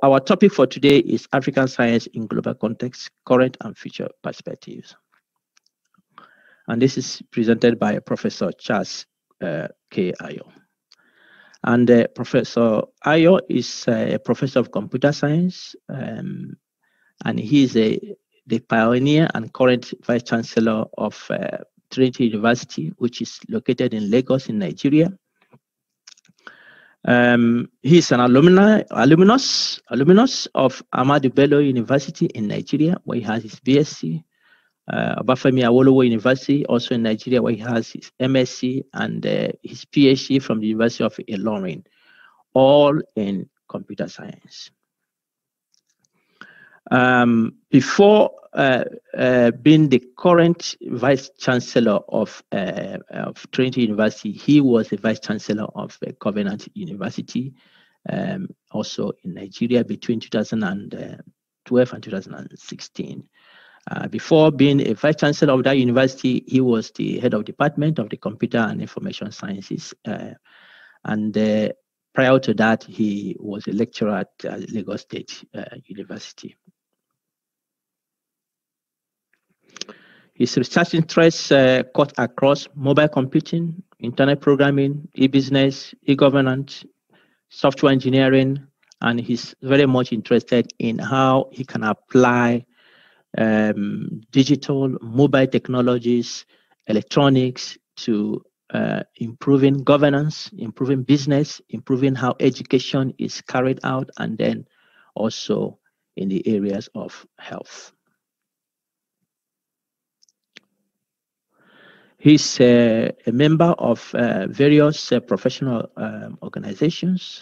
our topic for today is African Science in Global Context, Current and Future Perspectives. And this is presented by Professor Charles K. Ayo. And Professor Ayo is a professor of computer science, and he is the pioneer and current vice chancellor of Trinity University, which is located in Lagos in Nigeria. He's an alumnus of Ahmadu Bello University in Nigeria, where he has his BSc. Obafemi Awolowo University, also in Nigeria, where he has his MSc and his PhD from the University of Ilorin, all in computer science. Before being the current vice chancellor of Trinity University, he was the vice chancellor of Covenant University, also in Nigeria, between 2012 and 2016. Before being a vice chancellor of that university, he was the head of department of the Computer and Information Sciences. And prior to that, he was a lecturer at Lagos State University. His research interests cut across mobile computing, internet programming, e-business, e-governance, software engineering, and he's very much interested in how he can apply digital, mobile technologies, electronics to improving governance, improving business, improving how education is carried out, and then also in the areas of health. He's a member of various professional organizations,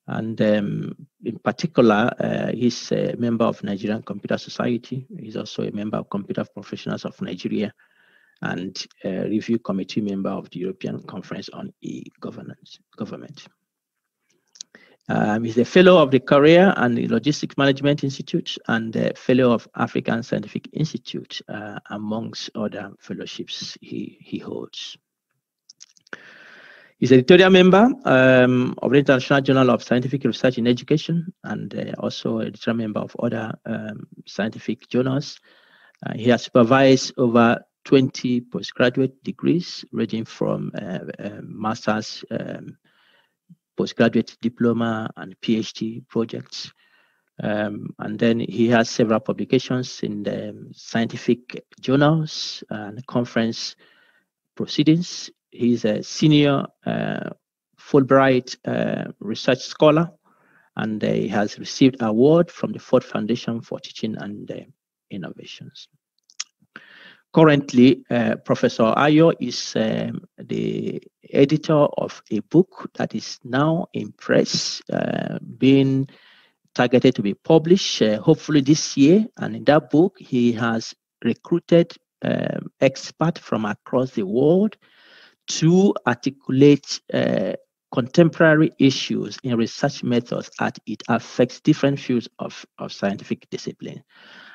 and in particular, he's a member of Nigerian Computer Society. He's also a member of Computer Professionals of Nigeria and a review committee member of the European Conference on E-Government. He's a fellow of the Career and the Logistics Management Institute and a fellow of African Scientific Institute, amongst other fellowships he holds. He's editorial member of the International Journal of Scientific Research in Education and also editorial member of other scientific journals. He has supervised over 20 postgraduate degrees, ranging from master's, postgraduate diploma, and PhD projects. And then he has several publications in the scientific journals and conference proceedings. He's a senior Fulbright research scholar, and he has received an award from the Ford Foundation for Teaching and Innovations. Currently, Professor Ayo is the editor of a book that is now in press, being targeted to be published hopefully this year. And in that book, he has recruited experts from across the world to articulate contemporary issues in research methods as it affects different fields of scientific discipline.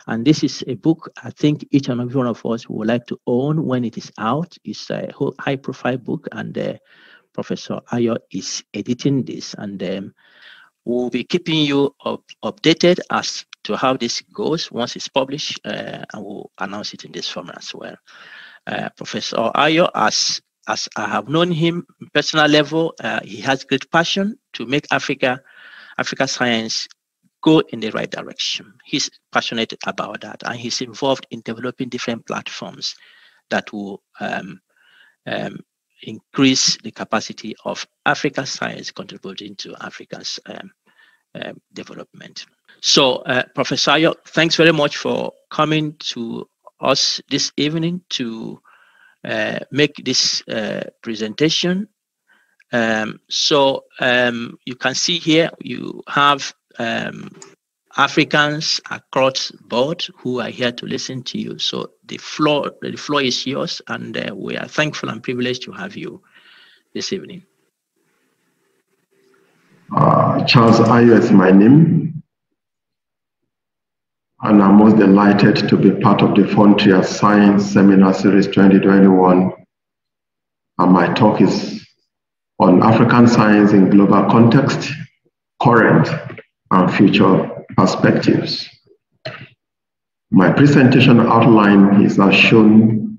And this is a book I think each and every one of us would like to own when it is out. It's a high-profile book, and Professor Ayo is editing this, and we'll be keeping you updated as to how this goes once it's published, and we'll announce it in this format as well. Professor Ayo, as I have known him on a personal level, he has great passion to make Africa science go in the right direction. He's passionate about that, and he's involved in developing different platforms that will increase the capacity of Africa science contributing to Africa's development. So, Professor Ayo, thanks very much for coming to us this evening to make this presentation. So you can see here you have Africans across board who are here to listen to you. So the floor is yours, and we are thankful and privileged to have you this evening. Charles Ayo is my name, and I'm most delighted to be part of the Frontier Science Seminar Series 2021. And my talk is on African science in global context, current and future perspectives. My presentation outline is as shown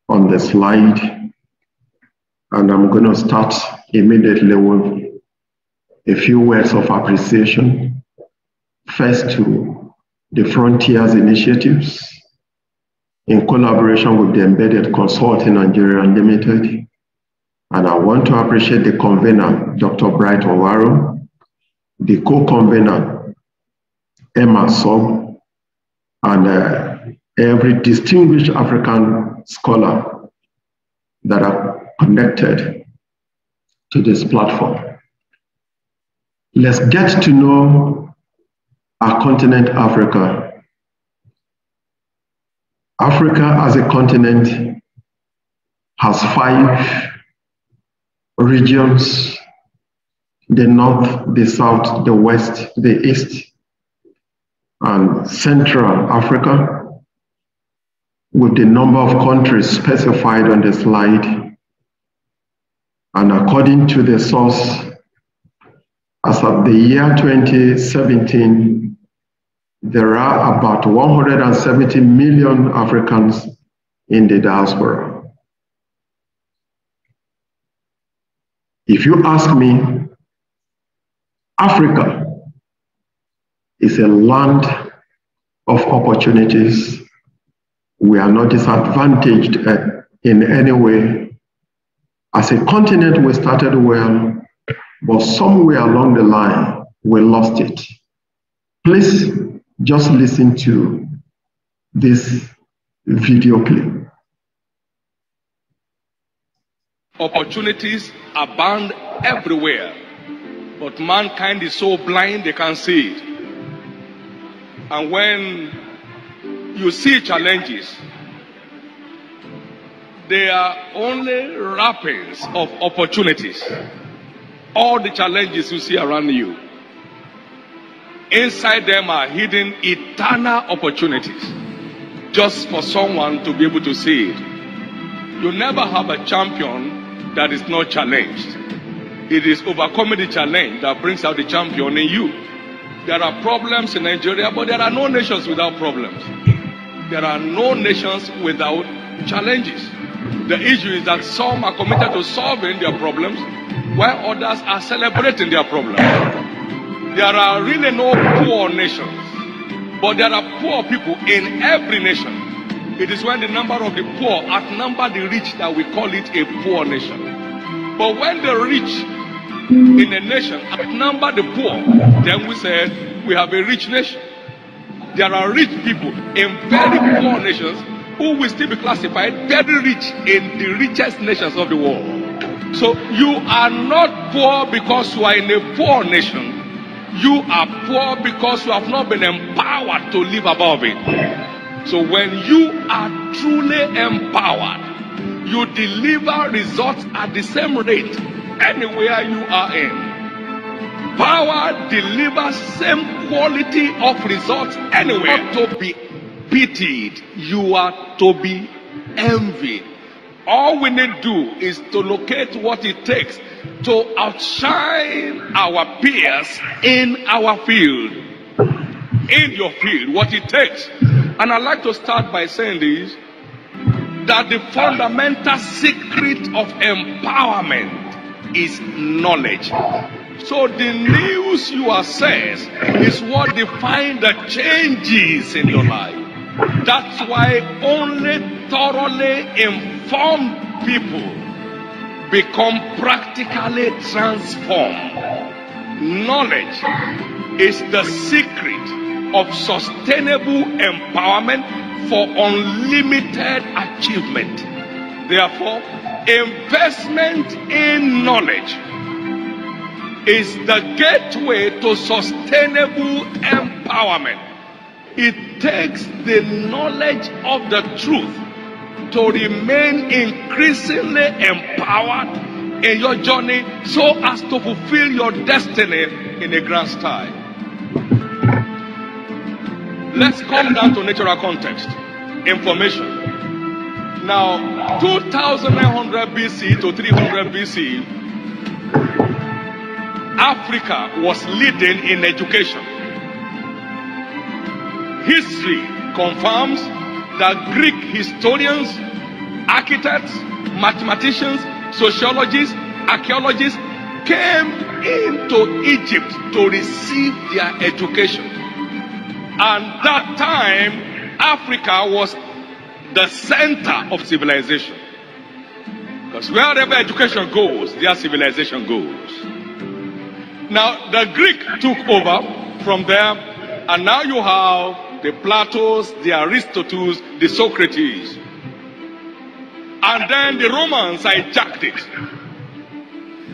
on the slide, and I'm going to start immediately with a few words of appreciation. First, to the Frontiers Initiatives, in collaboration with the Embedded Consulting Nigeria Limited. And I want to appreciate the convener, Dr. Bright Owaro, the co-convener, Emma Sob, and every distinguished African scholar that are connected to this platform. Let's get to know our continent, Africa. Africa as a continent has 5 regions: the North, the South, the West, the East, and Central Africa, with the number of countries specified on the slide. And according to the source, as of the year 2017, there are about 170 million Africans in the diaspora. If you ask me, Africa is a land of opportunities. We are not disadvantaged in any way. As a continent, we started well, but somewhere along the line, we lost it. Please just listen to this video clip. Opportunities abound everywhere, but mankind is so blind they can't see it. And when you see challenges, they are only wrappings of opportunities. All the challenges you see around you, inside them are hidden eternal opportunities, just for someone to be able to see it. You never have a champion that is not challenged. It is overcoming the challenge that brings out the champion in you. There are problems in Nigeria, but there are no nations without problems. There are no nations without challenges. The issue is that some are committed to solving their problems, while others are celebrating their problems. There are really no poor nations, but there are poor people in every nation. It is when the number of the poor outnumber the rich that we call it a poor nation. But when the rich in a nation outnumber the poor, then we say we have a rich nation. There are rich people in very poor nations who will still be classified very rich in the richest nations of the world. So you are not poor because you are in a poor nation. You are poor because you have not been empowered to live above it. So when you are truly empowered, you deliver results at the same rate anywhere you are in. Power delivers same quality of results anywhere. Not to be pitied, you are to be envied. All we need to do is to locate what it takes to outshine our peers in our field. In your field, what it takes. And I'd like to start by saying this, that the fundamental secret of empowerment is knowledge. So the news you assess is what defines the changes in your life. That's why only thoroughly informed people become practically transformed. Knowledge is the secret of sustainable empowerment for unlimited achievement. Therefore, investment in knowledge is the gateway to sustainable empowerment. It takes the knowledge of the truth to remain increasingly empowered in your journey so as to fulfill your destiny in a grand style. Let's come down to natural context. Information. Now, 2900 BC to 300 BC, Africa was leading in education. History confirms that Greek historians, architects, mathematicians, sociologists, archaeologists came into Egypt to receive their education. And that time, Africa was the center of civilization. Because wherever education goes, their civilization goes. Now, the Greek took over from there, and now you have the Platos, the Aristotles, the Socrates. And then the Romans hijacked it.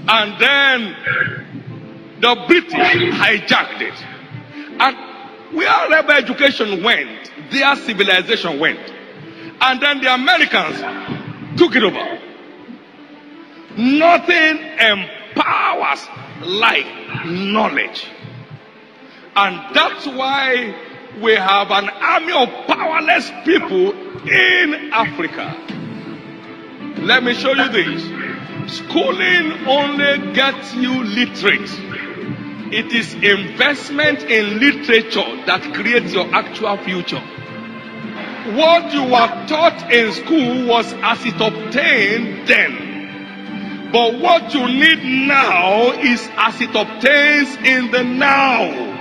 And then the British hijacked it. And wherever education went, their civilization went. And then the Americans took it over. Nothing empowers like knowledge. And that's why we have an army of powerless people in Africa. Let me show you this. Schooling only gets you literate. It is investment in literature that creates your actual future. What you were taught in school was as it obtained then. But what you need now is as it obtains in the now.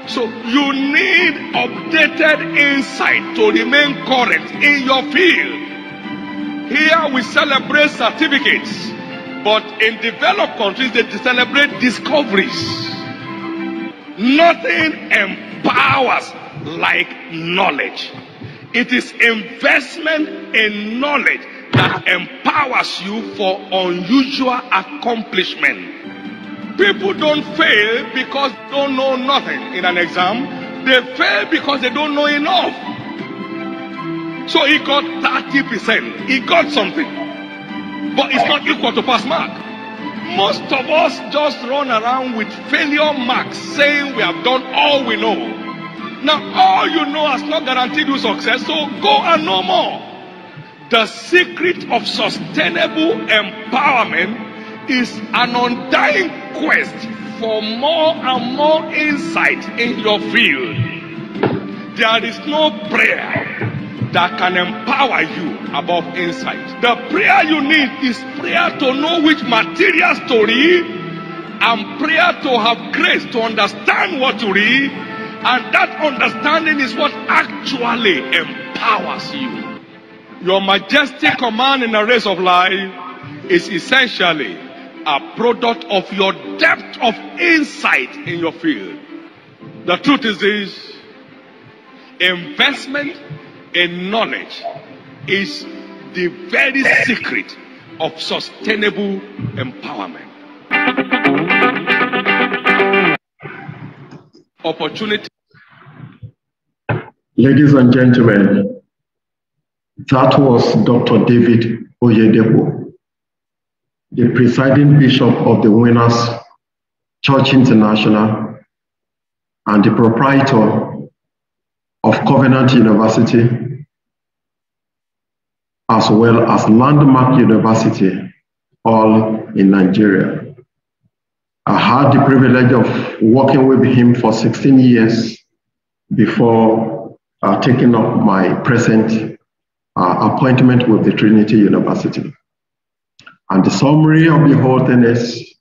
So you need updated insight to remain current in your field. Here we celebrate certificates, but in developed countries they celebrate discoveries. Nothing empowers like knowledge. It is investment in knowledge that empowers you for unusual accomplishment. People don't fail because they don't know nothing in an exam. They fail because they don't know enough. So he got 30%. He got something. But it's not equal to pass mark. Most of us just run around with failure marks saying we have done all we know. Now all you know has not guaranteed you success, so go and know more. The secret of sustainable empowerment is an undying quest for more and more insight in your field. There is no prayer that can empower you above insight. The prayer you need is prayer to know which materials to read, and prayer to have grace to understand what to read, and that understanding is what actually empowers you. Your majestic command in the race of life is essentially a product of your depth of insight in your field. The truth is this: investment in knowledge is the very secret of sustainable empowerment. Opportunity. Ladies and gentlemen, that was Dr. David Oyedepo, the presiding bishop of the Winners Church International and the proprietor of Covenant University, as well as Landmark University, all in Nigeria. I had the privilege of working with him for 16 years before taking up my present appointment with the Trinity University. And the summary of the whole thing is,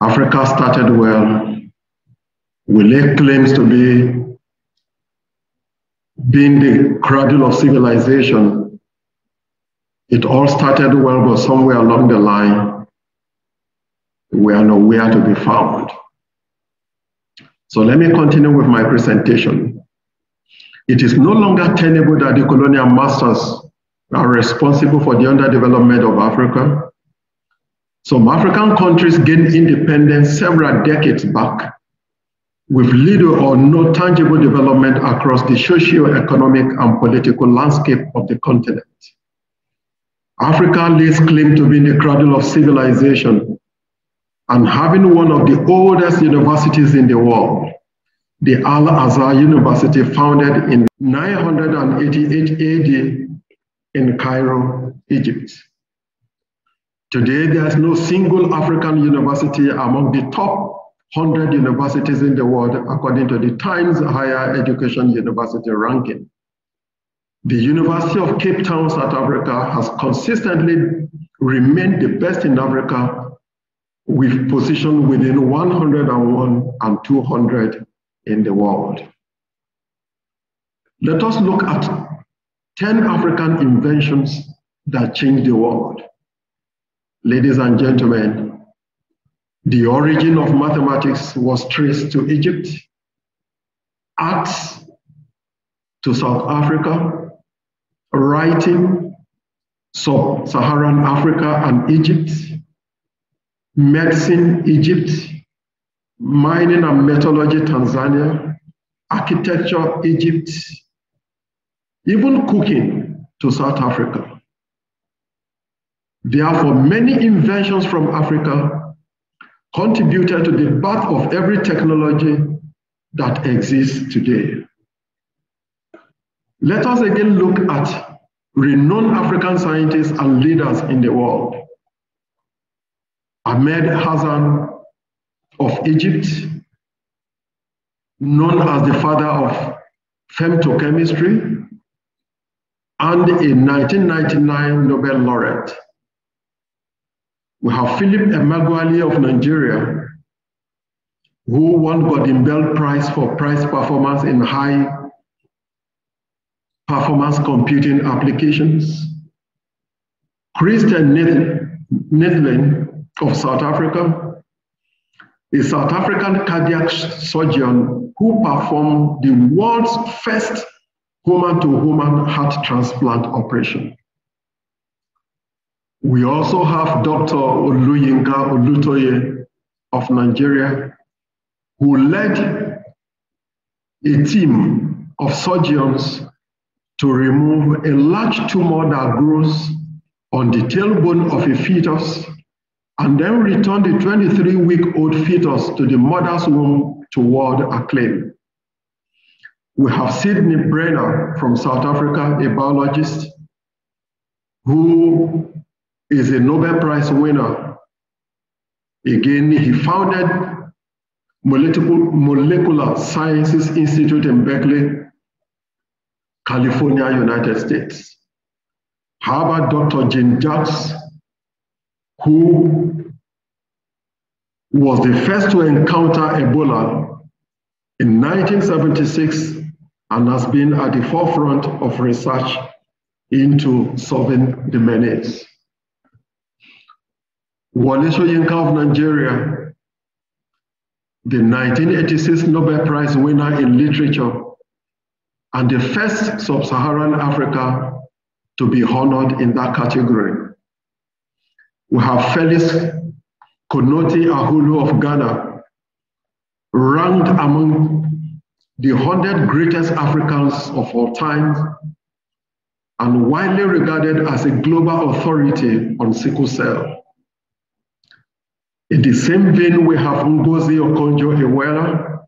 Africa started well. We lay claims to being the cradle of civilization. It all started well, but somewhere along the line, we are nowhere to be found. So let me continue with my presentation. It is no longer tenable that the colonial masters are responsible for the underdevelopment of Africa. Some African countries gained independence several decades back, with little or no tangible development across the socio-economic and political landscape of the continent. Africa lays claim to being the cradle of civilization and having one of the oldest universities in the world, the Al-Azhar University, founded in 988 AD in Cairo, Egypt. Today, there is no single African university among the top 100 universities in the world, according to the Times Higher Education University ranking. The University of Cape Town, South Africa, has consistently remained the best in Africa, with position within 101 and 200 in the world. Let us look at 10 African inventions that changed the world. Ladies and gentlemen, the origin of mathematics was traced to Egypt, arts to South Africa, writing, Sub-Saharan Africa and Egypt, medicine, Egypt, mining and metallurgy, Tanzania, architecture, Egypt, even cooking to South Africa. Therefore, many inventions from Africa contributed to the birth of every technology that exists today. Let us again look at renowned African scientists and leaders in the world. Ahmed Hassan of Egypt, known as the father of femtochemistry, and a 1999 Nobel laureate. We have Philip Emeagwali of Nigeria, who won Gordon Bell Prize for price performance in high performance computing applications. Christian Neethling of South Africa, a South African cardiac surgeon who performed the world's first human-to-human heart transplant operation. We also have Dr. Oluyinka Olutoye of Nigeria, who led a team of surgeons to remove a large tumor that grows on the tailbone of a fetus and then return the 23-week-old fetus to the mother's womb to world acclaim. We have Sidney Brenner from South Africa, a biologist who is a Nobel Prize winner. Again, he founded Molecular Sciences Institute in Berkeley, California, United States. How about Dr. Jane Jacques, who was the first to encounter Ebola in 1976 and has been at the forefront of research into solving the menace. Wole Soyinka of Nigeria, the 1986 Nobel Prize winner in literature and the first sub-Saharan Africa to be honored in that category. We have Felix Konoti Ahulu of Ghana, ranked among the 100 greatest Africans of all time and widely regarded as a global authority on sickle cell. In the same vein, we have Ngozi Okonjo-Iweala,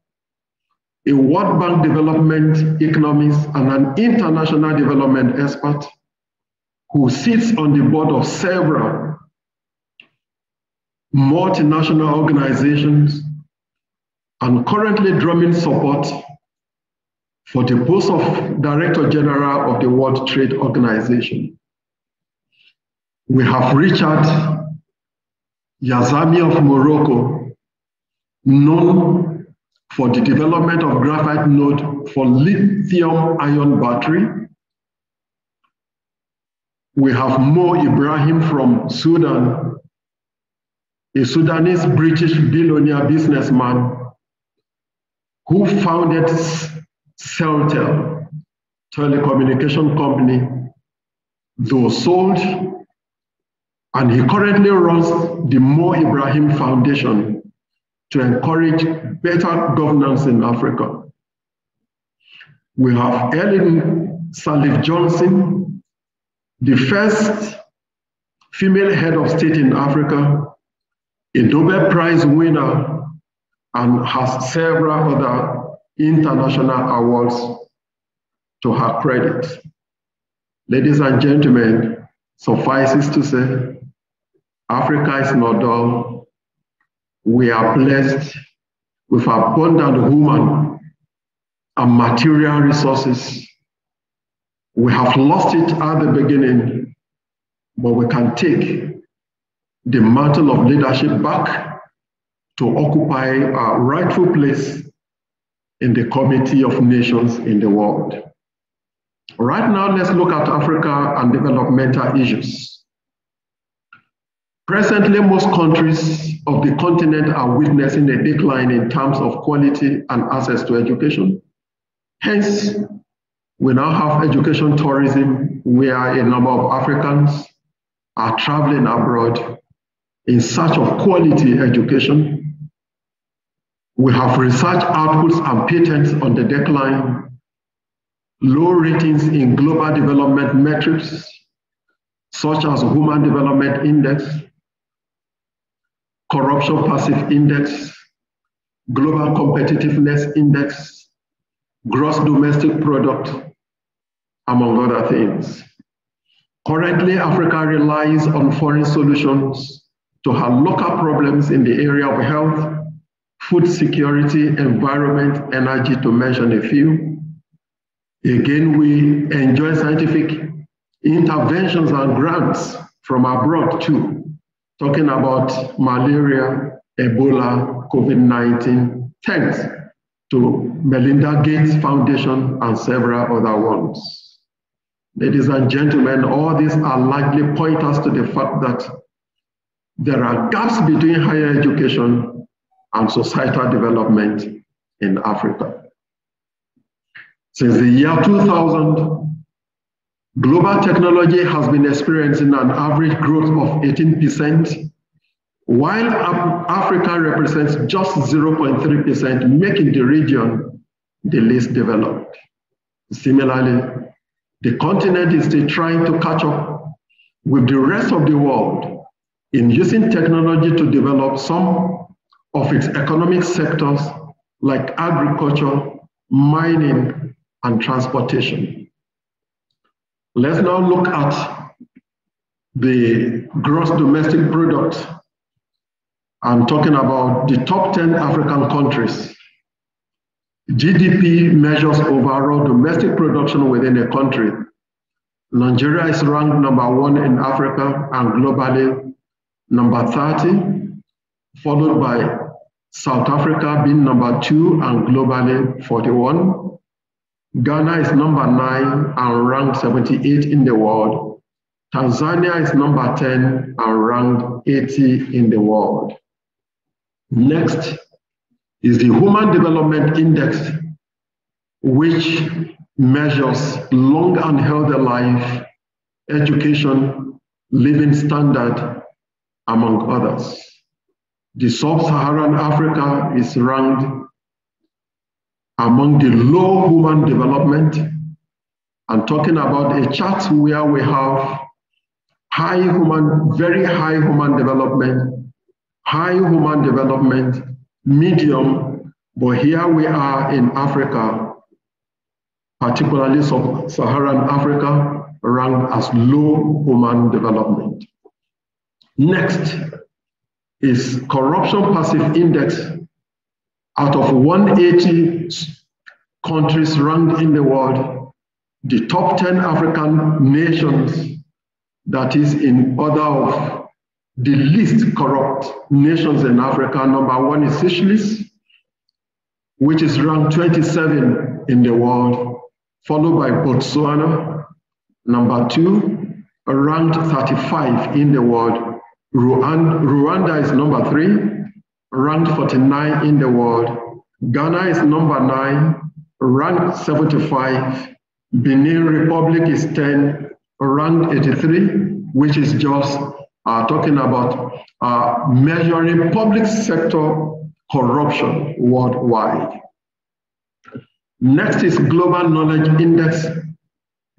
a World Bank development economist and an international development expert who sits on the board of several multinational organizations and currently drumming support for the post of Director General of the World Trade Organization. We have Richard Yazami of Morocco, known for the development of graphite node for lithium-ion battery. We have Mo Ibrahim from Sudan, a Sudanese-British billionaire businessman who founded Celtel, telecommunication company, though sold, and he currently runs the Mo Ibrahim Foundation to encourage better governance in Africa. We have Ellen Sirleaf Johnson, the first female head of state in Africa, a Nobel Prize winner, and has several other international awards to her credit. Ladies and gentlemen, suffices to say, Africa is not dull. We are blessed with abundant human and material resources. We have lost it at the beginning, but we can take the mantle of leadership back to occupy our rightful place in the committee of nations in the world. Right now, let's look at Africa and developmental issues. Presently, most countries of the continent are witnessing a decline in terms of quality and access to education. Hence, we now have education tourism, where a number of Africans are traveling abroad in search of quality education. We have research outputs and patents on the decline, low ratings in global development metrics, such as Human Development Index, Corruption Passive Index, Global Competitiveness Index, Gross Domestic Product, among other things. Currently, Africa relies on foreign solutions to her local problems in the area of health, food security, environment, energy, to mention a few. Again, we enjoy scientific interventions and grants from abroad too, talking about malaria, Ebola, COVID-19, thanks to Melinda Gates Foundation and several other ones. Ladies and gentlemen, all these are likely pointers to the fact that there are gaps between higher education and societal development in Africa. Since the year 2000, global technology has been experiencing an average growth of 18%, while Africa represents just 0.3%, making the region the least developed. Similarly, the continent is still trying to catch up with the rest of the world in using technology to develop some of its economic sectors like agriculture, mining, and transportation. Let's now look at the gross domestic product. I'm talking about the top 10 African countries. GDP measures overall domestic production within a country. Nigeria is ranked #1 in Africa and globally number 30, followed by South Africa being #2 and globally 41. Ghana is #9 and ranked 78 in the world. Tanzania is #10 and ranked 80 in the world. Next is the Human Development Index, which measures long and healthy life, education, living standard, among others. The Sub-Saharan Africa is ranked among the low human development. I'm talking about a chart where we have very high human development, medium, but here we are in Africa, particularly Sub-Saharan Africa, ranked as low human development. Next is Corruption Passive Index. Out of 180 countries ranked in the world, the top 10 African nations, that is in order of the least corrupt nations in Africa, #1 is Seychelles, which is ranked 27 in the world, followed by Botswana, #2, ranked 35 in the world. Rwanda is #3, ranked 49 in the world. Ghana is #9, ranked 75. Benin Republic is 10, ranked 83, which is just talking about measuring public sector corruption worldwide. Next is Global Knowledge Index,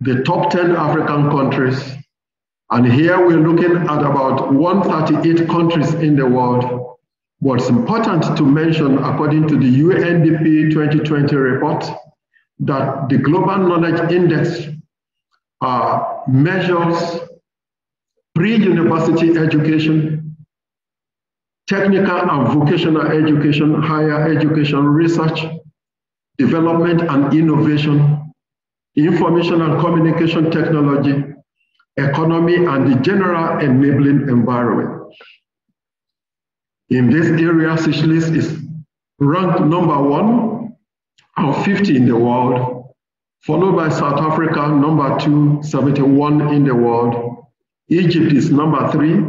the top 10 African countries. And here we're looking at about 138 countries in the world. What's important to mention, according to the UNDP 2020 report, that the Global Knowledge Index measures pre-university education, technical and vocational education, higher education, research, development and innovation, information and communication technology, economy, and the general enabling environment. In this area, Seychelles is ranked number 1 out of 50 in the world, followed by South Africa, number 2, 71 in the world. Egypt is number 3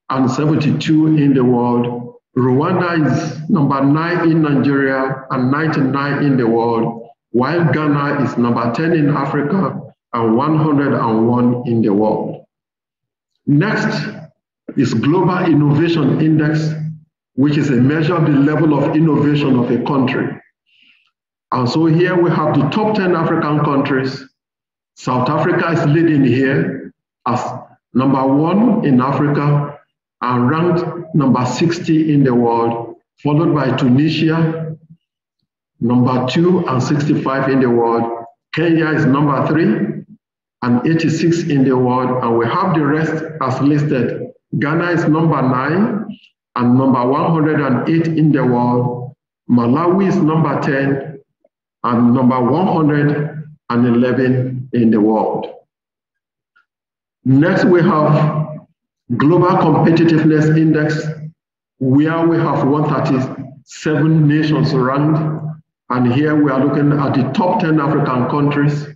and 72 in the world. Rwanda is number 9 in Nigeria and 99 in the world, while Ghana is number 10 in Africa and 101 in the world. Next is Global Innovation Index, which is a measure of the level of innovation of a country. And so here we have the top 10 African countries. South Africa is leading here as number 1 in Africa and ranked number 60 in the world, followed by Tunisia, number 2 and 65 in the world. Kenya is number 3 and 86 in the world, and we have the rest as listed. Ghana is number 9 and number 108 in the world. Malawi is number 10 and number 111 in the world. Next, we have Global Competitiveness Index, where we have 137 nations ranked. And here we are looking at the top 10 African countries.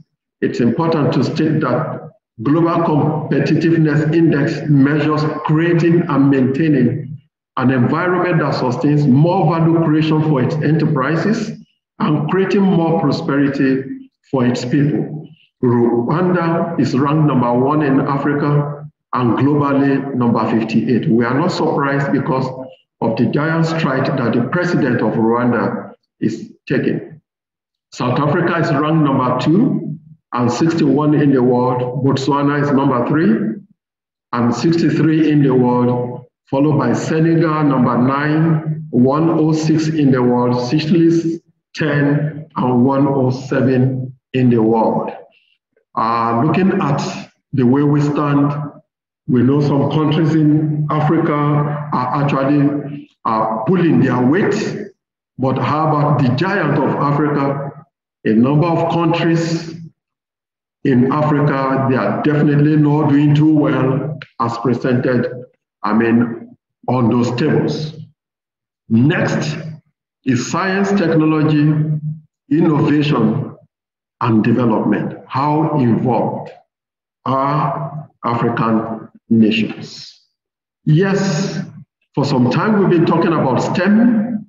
It's important to state that Global Competitiveness Index measures creating and maintaining an environment that sustains more value creation for its enterprises and creating more prosperity for its people. Rwanda is ranked number 1 in Africa and globally number 58. We are not surprised because of the giant stride that the president of Rwanda is taking. South Africa is ranked number 2 and 61 in the world. Botswana is number 3 and 63 in the world, followed by Senegal, number 9, 106 in the world, Seychelles 10 and 107 in the world. Looking at the way we stand, we know some countries in Africa are actually pulling their weight, but how about the giant of Africa? A number of countries in Africa, they are definitely not doing too well as presented, on those tables. Next is science, technology, innovation, and development. How involved are African nations? Yes, for some time we've been talking about STEM,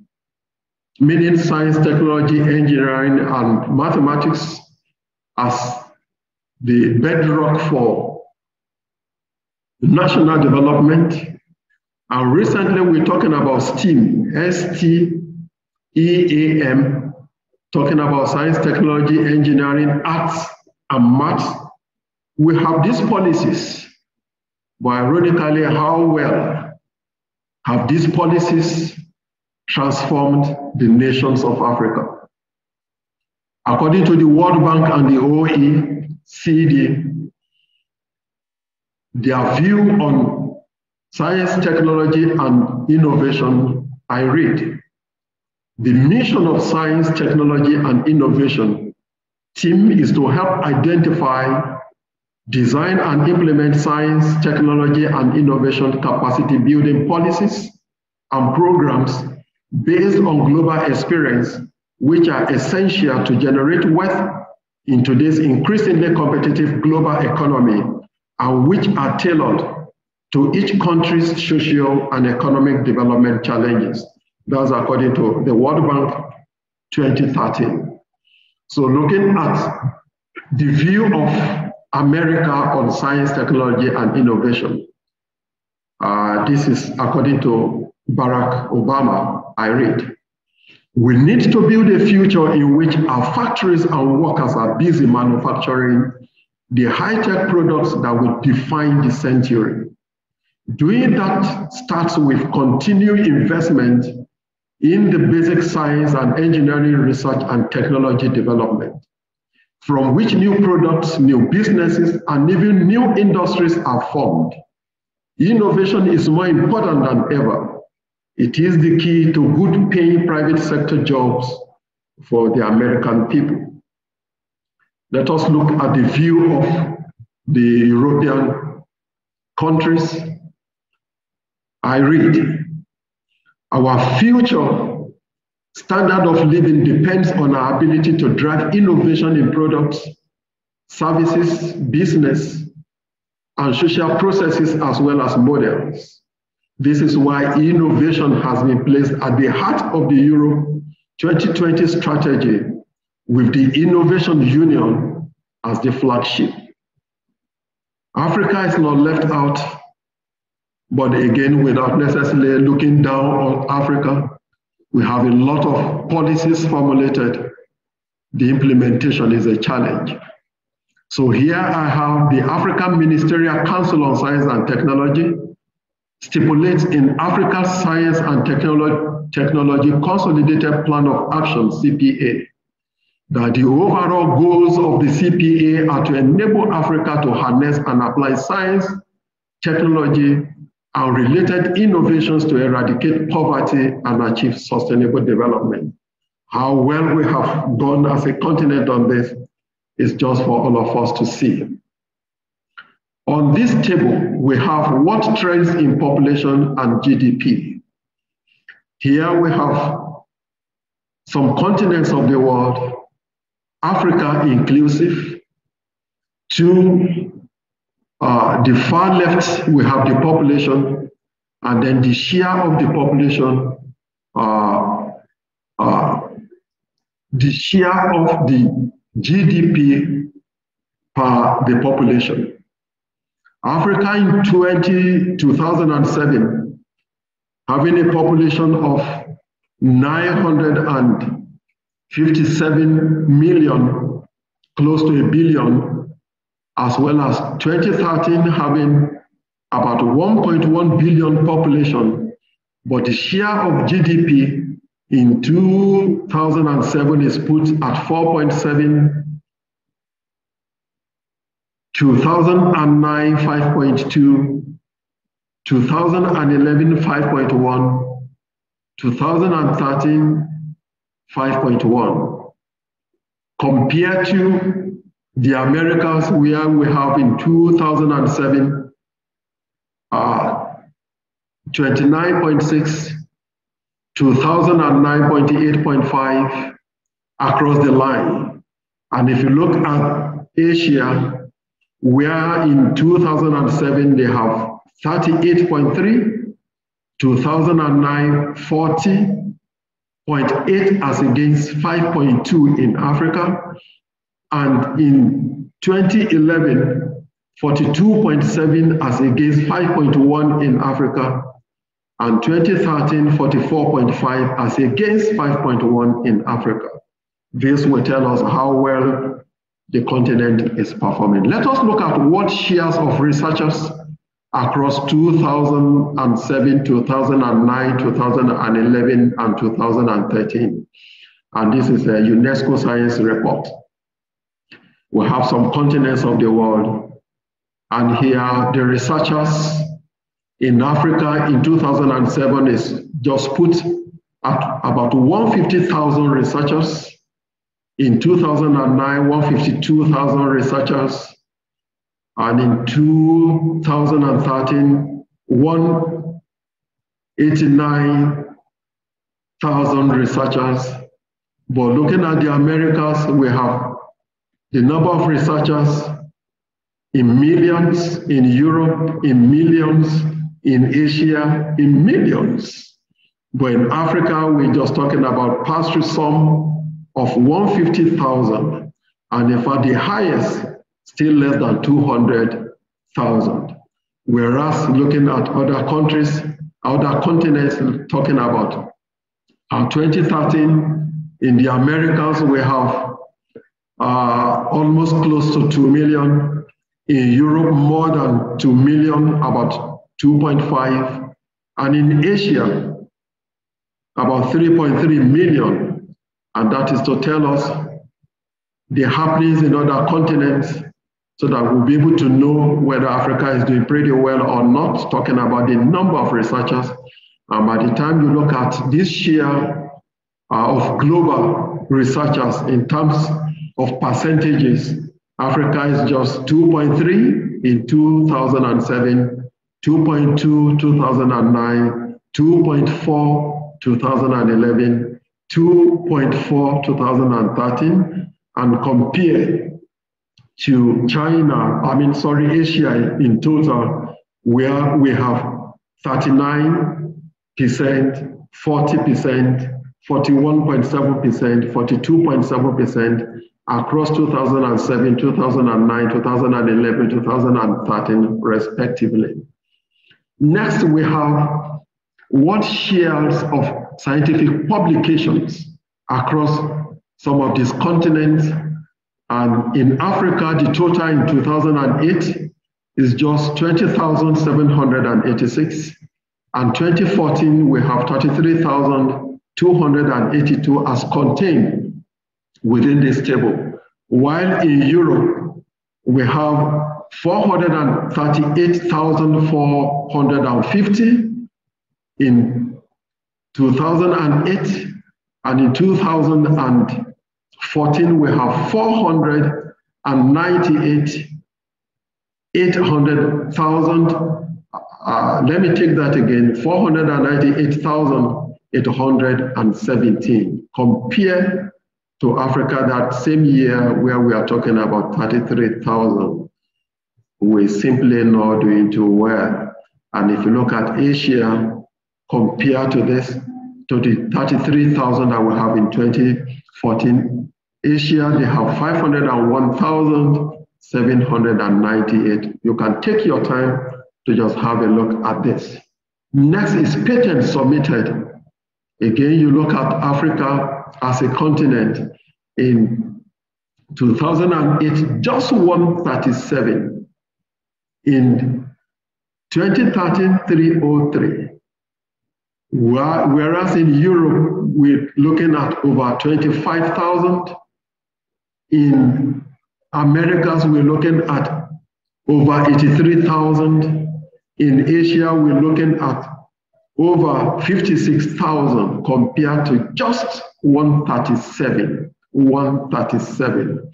meaning science, technology, engineering, and mathematics as the bedrock for national development. And recently we're talking about STEAM, S-T-E-A-M, talking about science, technology, engineering, arts, and maths. We have these policies, but ironically, how well have these policies transformed the nations of Africa? According to the World Bank and the OECD, their view on science, technology, and innovation, I read, the mission of science, technology, and innovation team is to help identify, design, and implement science, technology, and innovation capacity building policies and programs based on global experience, which are essential to generate wealth in today's increasingly competitive global economy, and which are tailored to each country's social and economic development challenges. That's according to the World Bank 2013. So looking at the view of America on science, technology, and innovation, this is according to Barack Obama, I read, we need to build a future in which our factories and workers are busy manufacturing the high-tech products that will define the century. Doing that starts with continued investment in the basic science and engineering research and technology development, from which new products, new businesses, and even new industries are formed. Innovation is more important than ever. It is the key to good paying private sector jobs for the American people. Let us look at the view of the European countries. I read, our future standard of living depends on our ability to drive innovation in products, services, business, and social processes as well as models. This is why innovation has been placed at the heart of the Europe 2020 strategy, with the Innovation Union as the flagship. Africa is not left out, but again, without necessarily looking down on Africa, we have a lot of policies formulated. The implementation is a challenge. So here I have the African Ministerial Council on Science and Technology stipulates in Africa's Science and Technology Consolidated Plan of Action, CPA, that the overall goals of the CPA are to enable Africa to harness and apply science, technology, and related innovations to eradicate poverty and achieve sustainable development. How well we have done as a continent on this is just for all of us to see. On this table, we have what trends in population and GDP. Here we have some continents of the world, Africa inclusive. To the far left, we have the population, and then the share of the population, the share of the GDP per the population. Africa in 2007, having a population of 957 million, close to a billion, as well as 2013 having about 1.1 billion population, but the share of GDP in 2007 is put at 4.7, 2009, 5.2, 2011, 5.1, 2013, 5.1. Compared to the Americas, where we have in 2007, 29.6, 2009, 8.5 across the line. And if you look at Asia, where in 2007 they have 38.3, 2009 40.8 as against 5.2 in Africa, and in 2011 42.7 as against 5.1 in Africa, and 2013 44.5 as against 5.1 in Africa. This will tell us how well the continent is performing. Let us look at what shares of researchers across 2007, 2009, 2011, and 2013. And this is a UNESCO science report. We have some continents of the world. And here the researchers in Africa in 2007 is just put at about 150,000 researchers. In 2009, 152,000 researchers, and in 2013, 189,000 researchers. But looking at the Americas, we have the number of researchers in millions, in Europe in millions, in Asia in millions. But in Africa, we're just talking about pass-through sum of 150,000, and in fact the highest still less than 200,000. Whereas looking at other countries, other continents, talking about 2013 in the Americas, we have almost close to 2 million. In Europe, more than 2 million, about 2.5, and in Asia, about 3.3 million. And that is to tell us the happenings in other continents so that we'll be able to know whether Africa is doing pretty well or not, talking about the number of researchers. By the time you look at this share of global researchers in terms of percentages, Africa is just 2.3 in 2007, 2.2 2009, 2.4 2011, 2.4 2013, and compare to China, Asia in total, where we have 39%, 40%, 41.7%, 42.7% across 2007, 2009, 2011, 2013, respectively. Next, we have what shares of scientific publications across some of these continents. And in Africa, the total in 2008 is just 20,786. And 2014, we have 33,282 as contained within this table. While in Europe, we have 438,450 in 2008, and in 2014, we have 498,800,000. Let me take that again, 498,817 compared to Africa that same year where we are talking about 33,000. We're simply not doing too well. And if you look at Asia, compared to this, to the 33,000 that we have in 2014, Asia, they have 501,798. You can take your time to just have a look at this. Next is patents submitted. Again, you look at Africa as a continent. In 2008, just 137. In 2013, 303. Whereas in Europe, we're looking at over 25,000. In Americas, we're looking at over 83,000. In Asia, we're looking at over 56,000 compared to just 137. 137,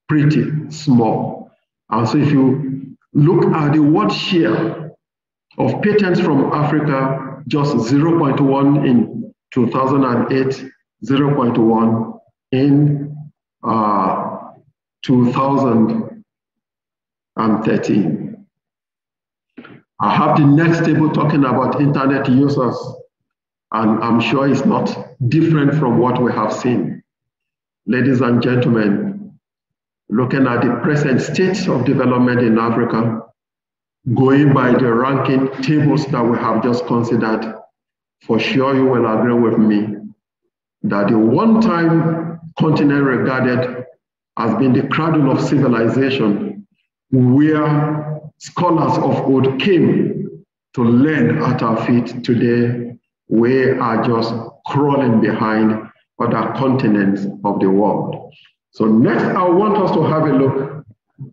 pretty small. And so if you look at the world share of patents from Africa, just 0.1 in 2008, 0.1 in 2013. I have the next table talking about internet users, and I'm sure it's not different from what we have seen. Ladies and gentlemen, looking at the present state of development in Africa, going by the ranking tables that we have just considered, for sure you will agree with me that the one-time continent regarded as being the cradle of civilization, where scholars of old came to learn at our feet, today we are just crawling behind other continents of the world. So next, I want us to have a look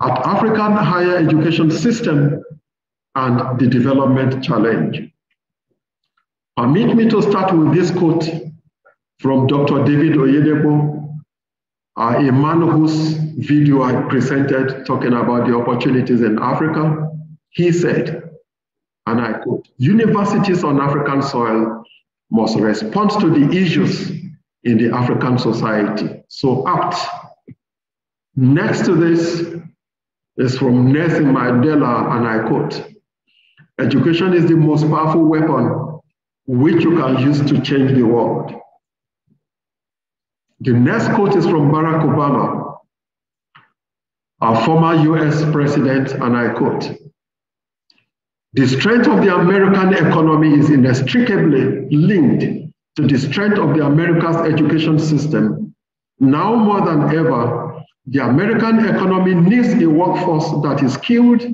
at African higher education system and the development challenge. Permit me to start with this quote from Dr. David Oyedepo, a man whose video I presented talking about the opportunities in Africa. He said, and I quote, "Universities on African soil must respond to the issues in the African society. So act." Next to this is from Nelson Mandela, and I quote, "Education is the most powerful weapon which you can use to change the world." The next quote is from Barack Obama, our former US president, and I quote, "The strength of the American economy is inextricably linked to the strength of the America's education system. Now more than ever, the American economy needs a workforce that is skilled,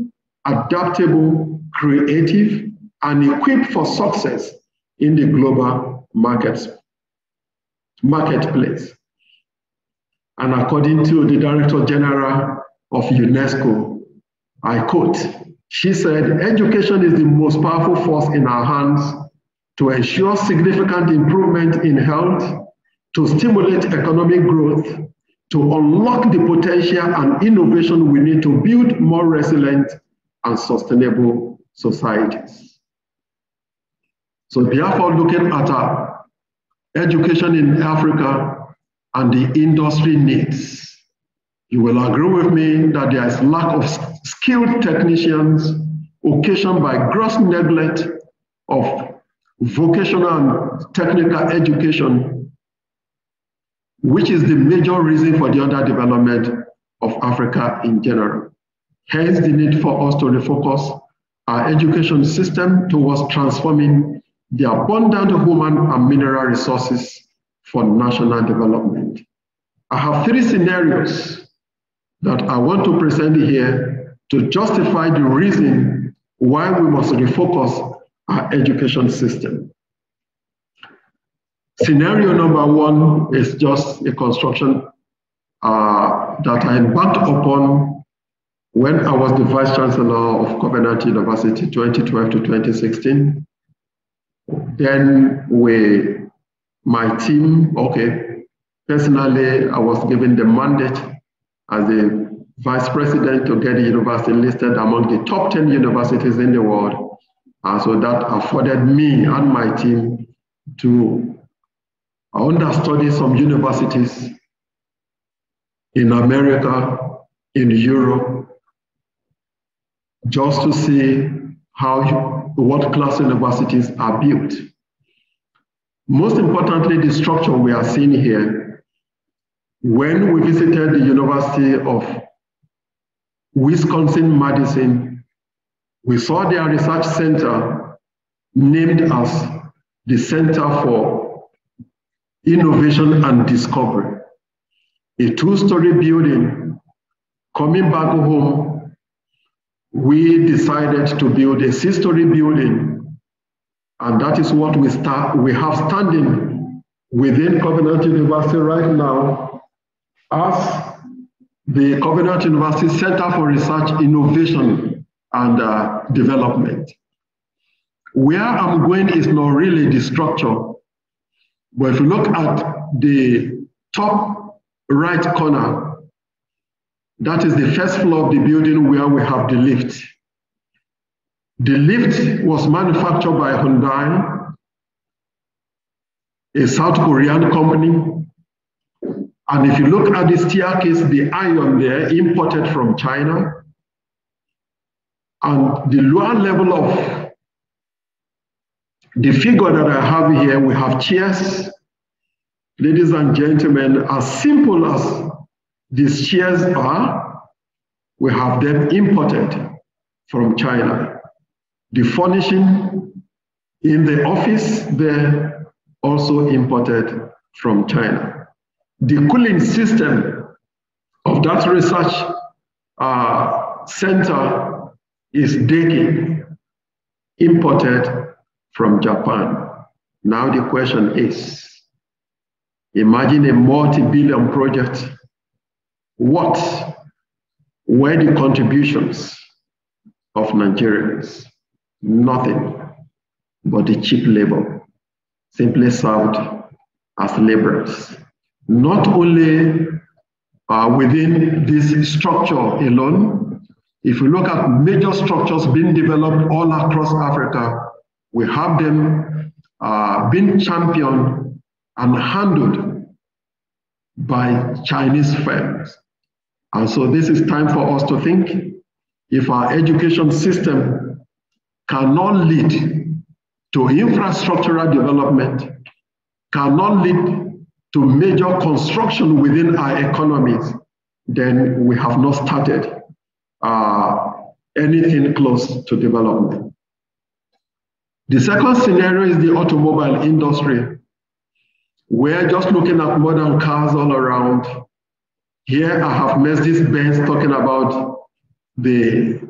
adaptable, creative, and equipped for success in the global marketplace." And according to the Director General of UNESCO, I quote, she said, education is the most powerful force in our hands to ensure significant improvement in health, to stimulate economic growth, to unlock the potential and innovation we need to build more resilient and sustainable societies. So therefore, looking at our education in Africa and the industry needs, you will agree with me that there is lack of skilled technicians occasioned by gross neglect of vocational and technical education, which is the major reason for the underdevelopment of Africa in general. Hence the need for us to refocus our education system towards transforming the abundant human and mineral resources for national development. I have 3 scenarios that I want to present here to justify the reason why we must refocus our education system. Scenario number 1 is just a construction that I embarked upon when I was the Vice Chancellor of Covenant University, 2012 to 2016. Then my team, personally, I was given the mandate as the Vice President to get the university listed among the top 10 universities in the world. So that afforded me and my team to understudy some universities in America, in Europe, just to see how world-class universities are built. Most importantly, the structure we are seeing here. When we visited the University of Wisconsin-Madison, we saw their research center named as the Center for Innovation and Discovery. A 2-story building. Coming back home, we decided to build a 6-story building, and that is what we have standing within Covenant University right now as the Covenant University Center for Research, Innovation, and Development. Where I'm going is not really the structure, but if you look at the top right corner, that is the first floor of the building where we have the lift. The lift was manufactured by Hyundai, a South Korean company. And if you look at the staircase, the iron there, imported from China. And the lower level of the figure that I have here, we have chairs. Ladies and gentlemen, as simple as these chairs are, we have them imported from China. The furnishing in the office there also imported from China. The cooling system of that research center is Daikin, imported from Japan. Now the question is, imagine a multi-billion project. What were the contributions of Nigerians? Nothing but the cheap labor, simply served as laborers. Not only within this structure alone, if you look at major structures being developed all across Africa, we have them being championed and handled by Chinese firms. And so this is time for us to think, if our education system cannot lead to infrastructural development, cannot lead to major construction within our economies, then we have not started anything close to development. The second scenario is the automobile industry. We're just looking at modern cars all around. Here I have Mercedes-Benz talking about the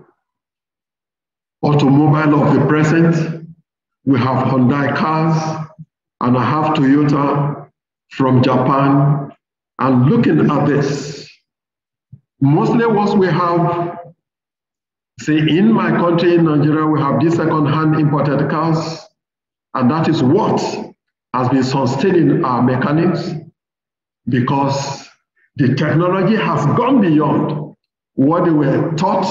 automobile of the present. We have Hyundai cars, and I have Toyota from Japan. And looking at this, mostly what we have See, in my country, in Nigeria, we have these second-hand imported cars, and that is what has been sustaining our mechanics, because the technology has gone beyond what they were taught.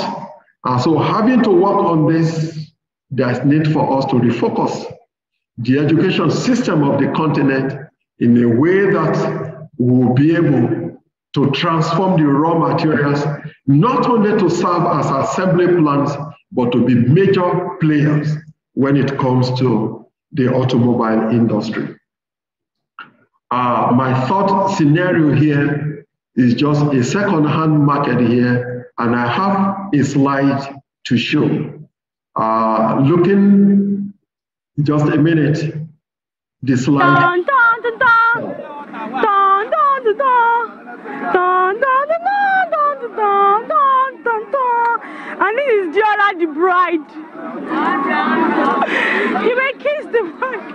And so having to work on this, there's need for us to refocus the education system of the continent in a way that will be able to transform the raw materials, not only to serve as assembly plants, but to be major players when it comes to the automobile industry. My third scenario here is just a second-hand market here, and I have a slide to show. Looking, just a minute, the slide. Dun, dun, dun, dun. Dun, dun, dun, dun. Dun, dun, dun, dun, dun, dun, dun, dun. And this is Jola the bride. You may kiss the bride.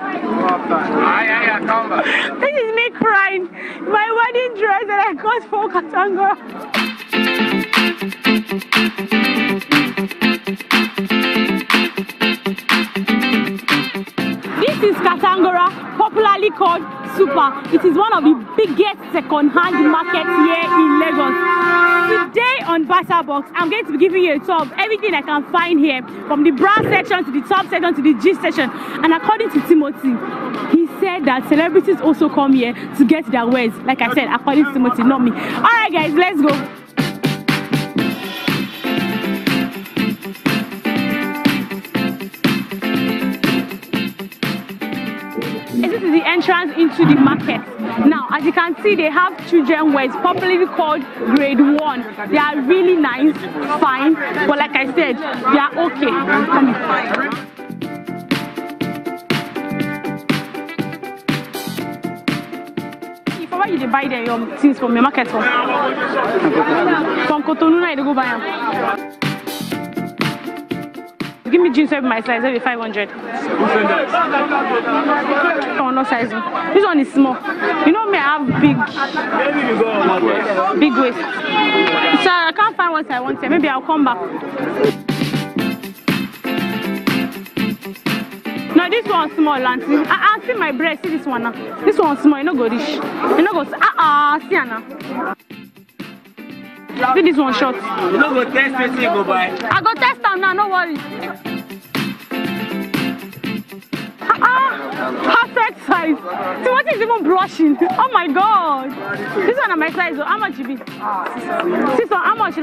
This is me crying. My wedding dress that I got for Katangora. This is Katangora, popularly called Super. It is one of the biggest second-hand markets here in Lagos. Today on BassaBox, I'm going to be giving you a tour of everything I can find here, from the bra section to the top section to the G section. And according to Timothy, he said that celebrities also come here to get their wares. Like I said, according to Timothy, not me. All right, guys, let's go. This is the entrance into the market. Now, as you can see, they have children wears, popularly called grade 1. They are really nice, fine, but like I said, they are okay. Why you buy your things from your market? From Cotonou, you go buy them. Give me jeans with my size, maybe 500. Oh, no size. This one is small. You know me, I have big waist. So I can't find what I want here. Maybe I'll come back. No, this one small, Auntie. I see my breast. See this one now. This one small. You know go dish. You know go. See now. See this one short. You know go test it, you go buy. I go test them now. No worry. Perfect size. See what is even blushing? Oh my god. This one on my size. How much it be? This one, how much? I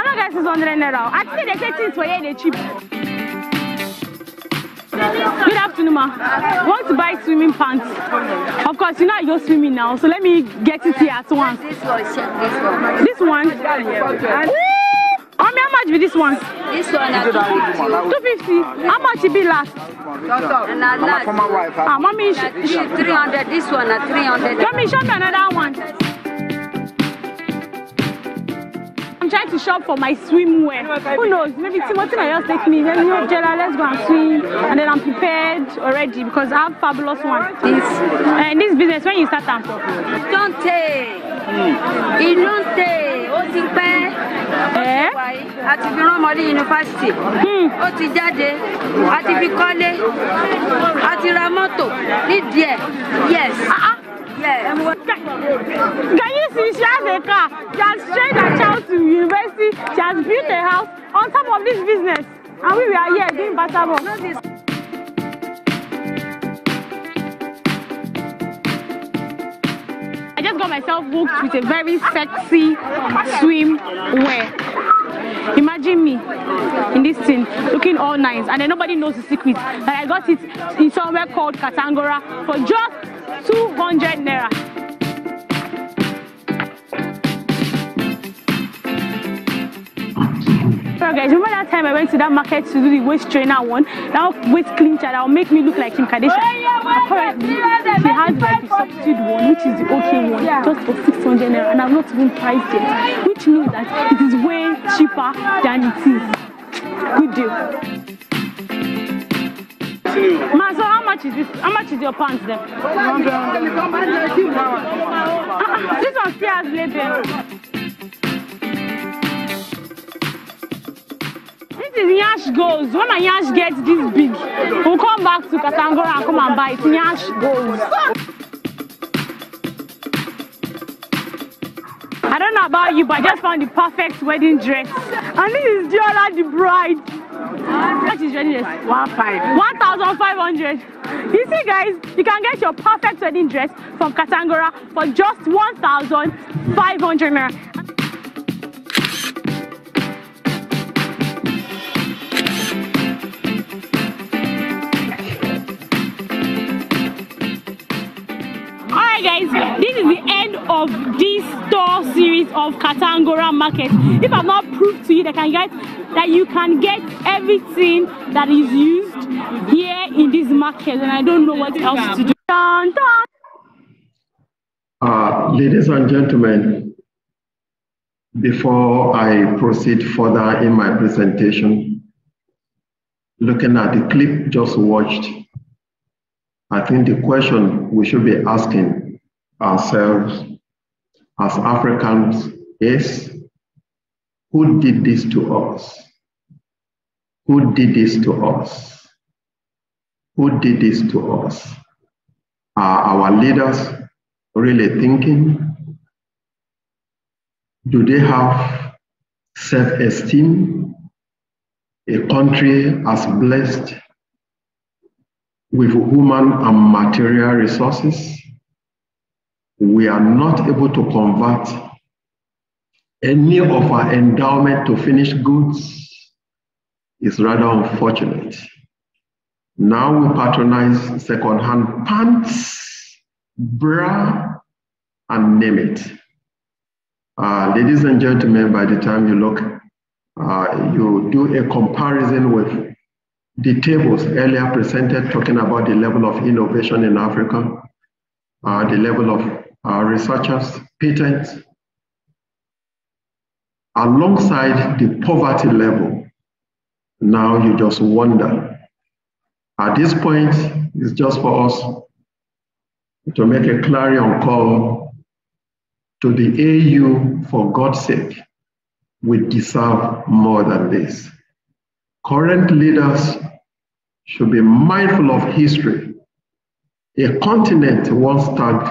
know guys 600 naira. I think they say things for here they cheap. Good afternoon, ma. I want to buy swimming pants. Of course, you know you're swimming now, so let me get it here at once. This one. How much be this one? This one at 250. 250. How much it be last? And last. Mommy, 300. This one at 300. Mommy, show me another one. I'm trying to shop for my swimwear. Who knows? Maybe Timothy will just take me. Then you know, Jella, let's go and swim. And then I'm prepared already because I have fabulous one. And this business, when you start them? Don't take. It don't take. Ó ti pẹ́. A ti fi rán ọmọdé yunifásitì. Ó ti jáde. A ti fi kọ́lé. A ti ra mọ́tò. Nídìí ẹ̀. Yes. Yes. Can you see she has a car? She has trained her child to university. She has built a house on top of this business. And we are here doing BassaBox. I just got myself booked with a very sexy swimwear. Imagine me in this thing, looking all nice, and then nobody knows the secret. But I got it in somewhere called Katangora for just 200 naira. So guys, remember that time I went to that market to do the waist trainer one? That waist clincher that will make me look like Kim Kardashian. Apparently, she has like the substitute one, which is the okay one, just for 600 naira, and I've not even priced it, which means that it is way cheaper than it is. Good deal. Ma, so how much is this? How much is your pants then? This one still has label. is Nyash goals. When my Nyash gets this big, we'll come back to Katangora and come and buy it. Nyash goals. I don't know about you, but I just found the perfect wedding dress. And this is Diola the bride. What is wedding dress? 1,500. You see, guys, you can get your perfect wedding dress from Katangora for just 1,500 naira. Guys, this is the end of this store series of Katangora Market. If I've not proved to you that you can get everything that is used here in this market, and I don't know what else to do. Dun, dun. Ladies and gentlemen, before I proceed further in my presentation, looking at the clip just watched, I think the question we should be asking ourselves as Africans is, who did this to us? Who did this to us? Who did this to us? Are our leaders really thinking? Do they have self-esteem? A country as blessed with human and material resources, we are not able to convert any of our endowment to finished goods. Is rather unfortunate. Now we patronize second-hand pants, bra, and name it. Ladies and gentlemen, by the time you look, you do a comparison with the tables earlier presented talking about the level of innovation in Africa, the level of researchers, patents, alongside the poverty level. Now you just wonder. At this point, it's just for us to make a clarion call to the AU, for God's sake. We deserve more than this. Current leaders should be mindful of history. A continent once tagged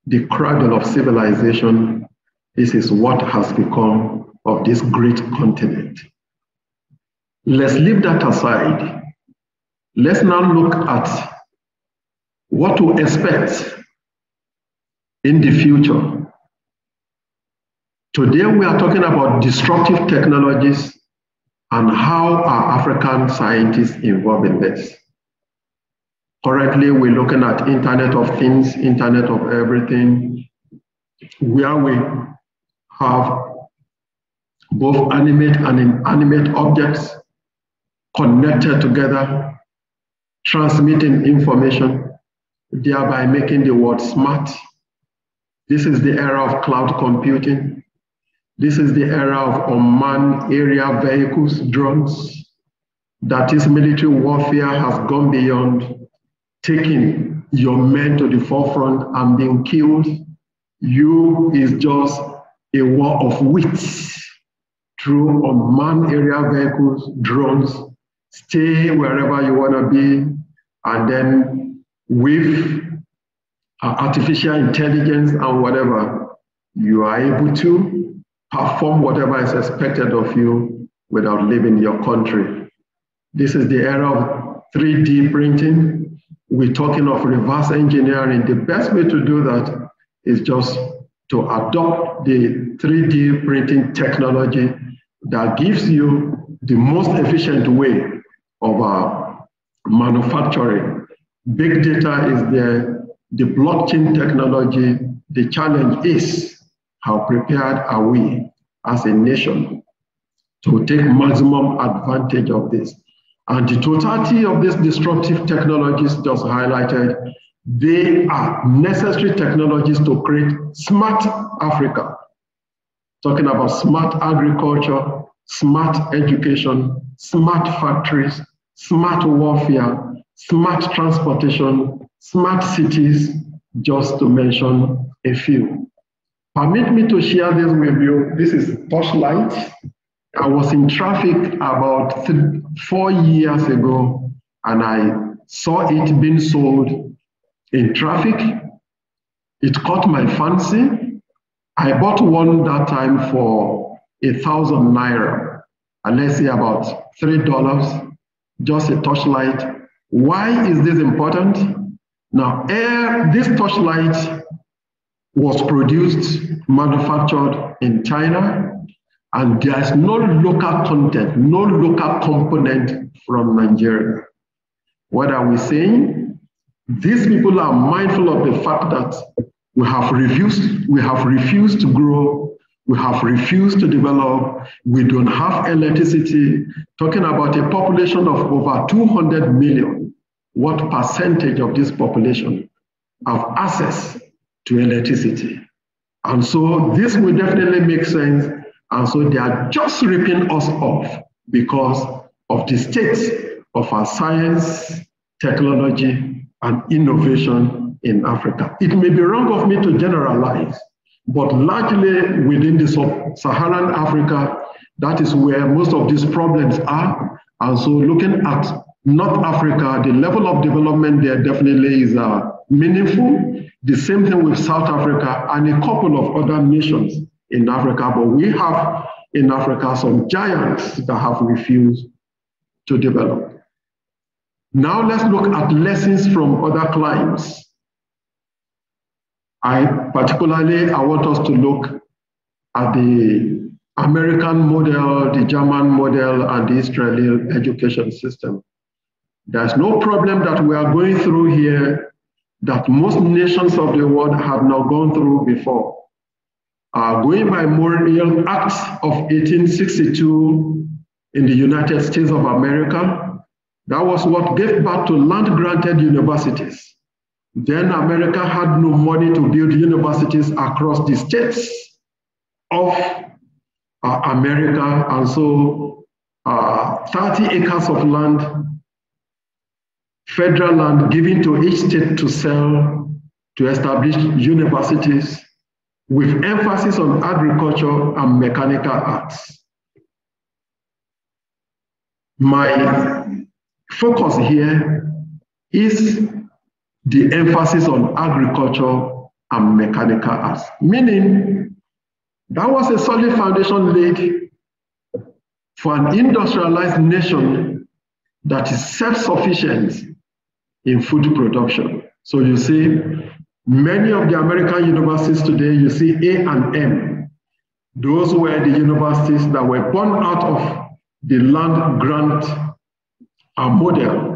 the cradle of civilization. This is what has become of this great continent. Let's leave that aside. Let's now look at what to expect in the future. Today we are talking about disruptive technologies and how are African scientists involved in this. Currently, we're looking at Internet of Things, Internet of Everything, where we have both animate and inanimate objects connected together, transmitting information, thereby making the world smart. This is the era of cloud computing. This is the era of unmanned area vehicles, drones. That is, military warfare has gone beyond taking your men to the forefront and being killed. You is just a war of wits through unmanned area vehicles, drones. Stay wherever you want to be, and then with artificial intelligence and whatever, you are able to perform whatever is expected of you without leaving your country. This is the era of 3D printing. We're talking of reverse engineering. The best way to do that is just to adopt the 3D printing technology that gives you the most efficient way of manufacturing. Big data is there, the blockchain technology. The challenge is how prepared are we as a nation to take maximum advantage of this. And the totality of these disruptive technologies just highlighted, they are necessary technologies to create smart Africa. Talking about smart agriculture, smart education, smart factories, smart warfare, smart transportation, smart cities, just to mention a few. Permit me to share this with you. This is Torchlight, I was in traffic about 4 years ago, and I saw it being sold in traffic. It caught my fancy. I bought one that time for 1,000 naira, and let's say about $3, just a torchlight. Why is this important? Now, this torchlight was produced, manufactured in China, and there's no local content, no local component from Nigeria. What are we saying? These people are mindful of the fact that we have refused to grow, we have refused to develop, we don't have electricity. Talking about a population of over 200 million, what percentage of this population have access to electricity? And so this will definitely make sense. And so they are just ripping us off because of the state of our science, technology, and innovation in Africa. It may be wrong of me to generalize, but largely within the sub-Saharan Africa, that is where most of these problems are. And so looking at North Africa, the level of development there definitely is meaningful. The same thing with South Africa and a couple of other nations in Africa. But we have in Africa some giants that have refused to develop. Now let's look at lessons from other climes. I want us to look at the American model, the German model, and the Israeli education system. There's no problem that we are going through here that most nations of the world have not gone through before. Going by Montreal Act of 1862 in the United States of America, that was what gave birth to land-granted universities. Then America had no money to build universities across the states of America, and so 30 acres of land, federal land given to each state to sell, to establish universities with emphasis on agriculture and mechanical arts. My focus here is the emphasis on agriculture and mechanical arts, meaning that was a solid foundation laid for an industrialized nation that is self-sufficient in food production. So you see, many of the American universities today, you see A&M. Those were the universities that were born out of the land grant model.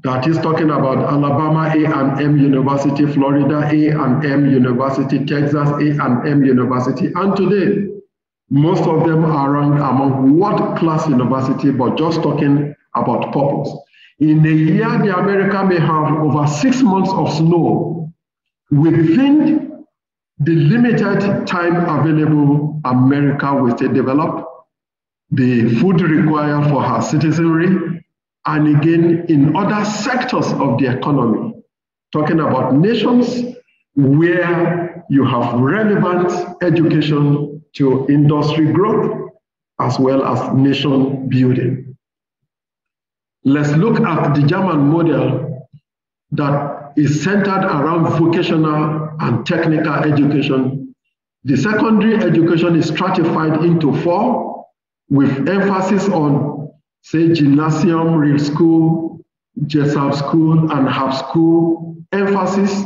That is talking about Alabama A&M University, Florida A&M University, Texas A&M University. And today, most of them are ranked among world-class university, but just talking about purpose. In a year, the America may have over 6 months of snow. Within the limited time available, America will still develop the food required for her citizenry, and again in other sectors of the economy, talking about nations where you have relevant education to industry growth as well as nation building. Let's look at the German model that is centered around vocational and technical education. The secondary education is stratified into 4 with emphasis on, say, gymnasium, real school, JESAB school, and HAP school, emphasis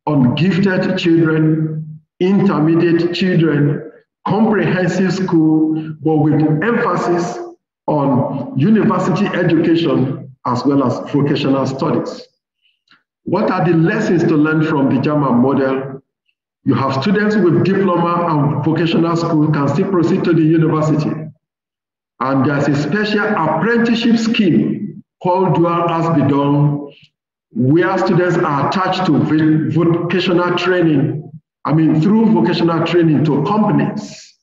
on gifted children, intermediate children, comprehensive school, but with emphasis on university education as well as vocational studies. What are the lessons to learn from the German model? You have students with diploma and vocational school can still proceed to the university. And there's a special apprenticeship scheme called Dual Ausbildung, where students are attached to vocational training, through vocational training to companies.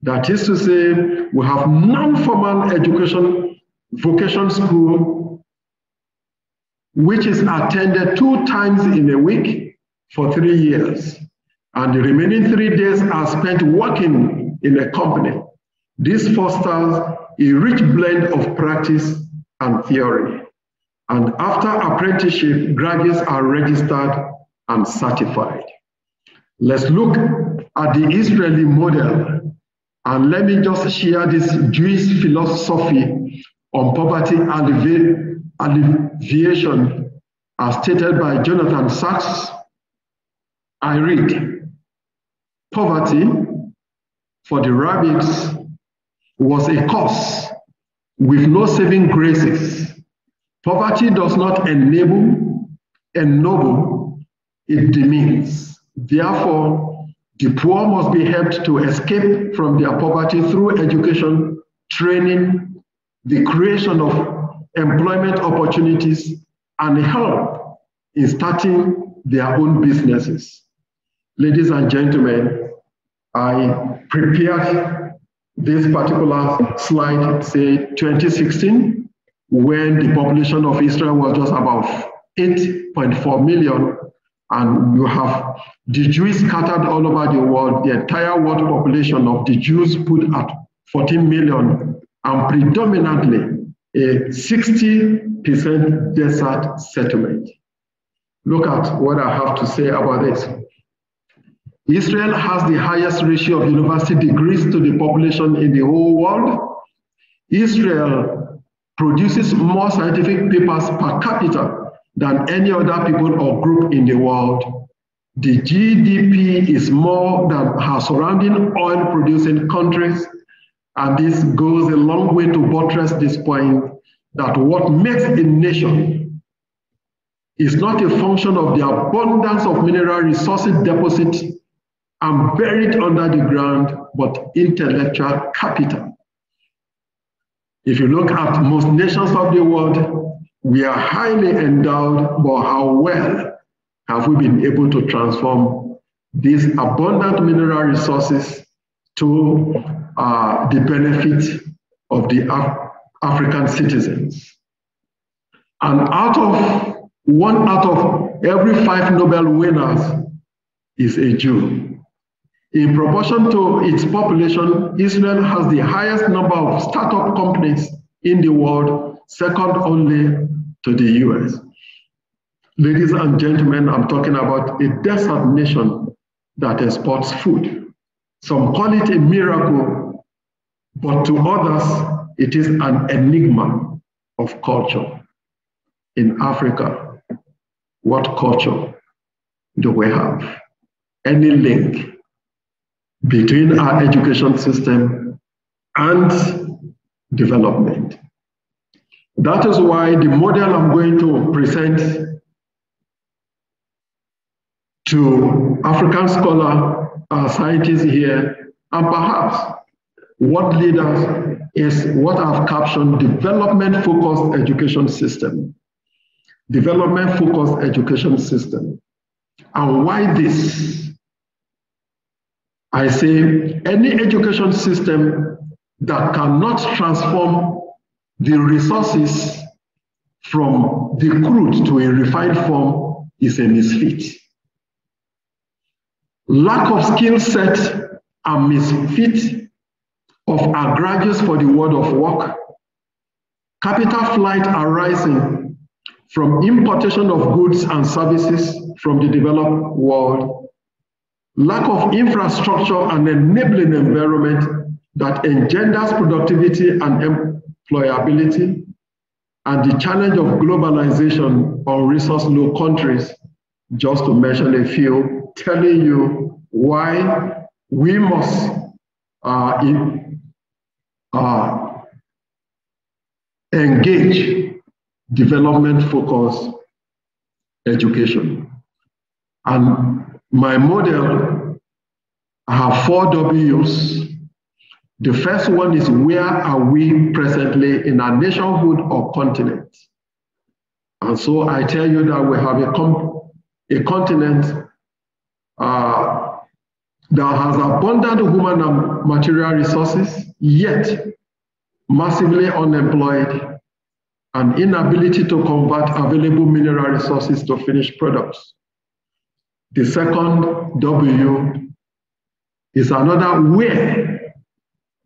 That is to say, we have non-formal education, vocation school, which is attended 2 times in a week for 3 years. And the remaining 3 days are spent working in a company. This fosters a rich blend of practice and theory. And after apprenticeship, graduates are registered and certified. Let's look at the Israeli model. And let me just share this Jewish philosophy on poverty alleviation as stated by Jonathan Sachs. I read, poverty for the rabbis was a curse with no saving graces. Poverty does not ennoble, it demeans. Therefore, the poor must be helped to escape from their poverty through education, training, the creation of employment opportunities, and help in starting their own businesses. Ladies and gentlemen, I prepared this particular slide, say 2016, when the population of Israel was just about 8.4 million, and you have the Jews scattered all over the world. The entire world population of the Jews put at 14 million, and predominantly a 60% desert settlement. Look at what I have to say about this. Israel has the highest ratio of university degrees to the population in the whole world. Israel produces more scientific papers per capita than any other people or group in the world. The GDP is more than her surrounding oil-producing countries, and this goes a long way to buttress this point that what makes a nation is not a function of the abundance of mineral resources deposited and buried under the ground, but intellectual capital. If you look at most nations of the world, we are highly endowed, but how well have we been able to transform these abundant mineral resources to the benefit of the African citizens? And one out of every 5 Nobel winners is a Jew. In proportion to its population, Israel has the highest number of startup companies in the world, second only to the US. Ladies and gentlemen, I'm talking about a desert nation that exports food. Some call it a miracle, but to others, it is an enigma of culture. In Africa, what culture do we have? Any link between our education system and development? That is why the model I'm going to present to African scholar, scientists here, and perhaps what leaders is what I've captioned development-focused education system. Development-focused education system. And why this? I say any education system that cannot transform the resources from the crude to a refined form is a misfit. Lack of skill set and misfit of our graduates for the world of work, capital flight arising from importation of goods and services from the developed world, lack of infrastructure and enabling environment that engenders productivity and employability, and the challenge of globalization on resource-low countries, just to mention a few, telling you why we must engage development-focused education. And my model, I have 4 W's. The first one is, where are we presently in our nationhood or continent? And so I tell you that we have a continent that has abundant human and material resources, yet massively unemployed, and inability to convert available mineral resources to finished products. The second W is another, where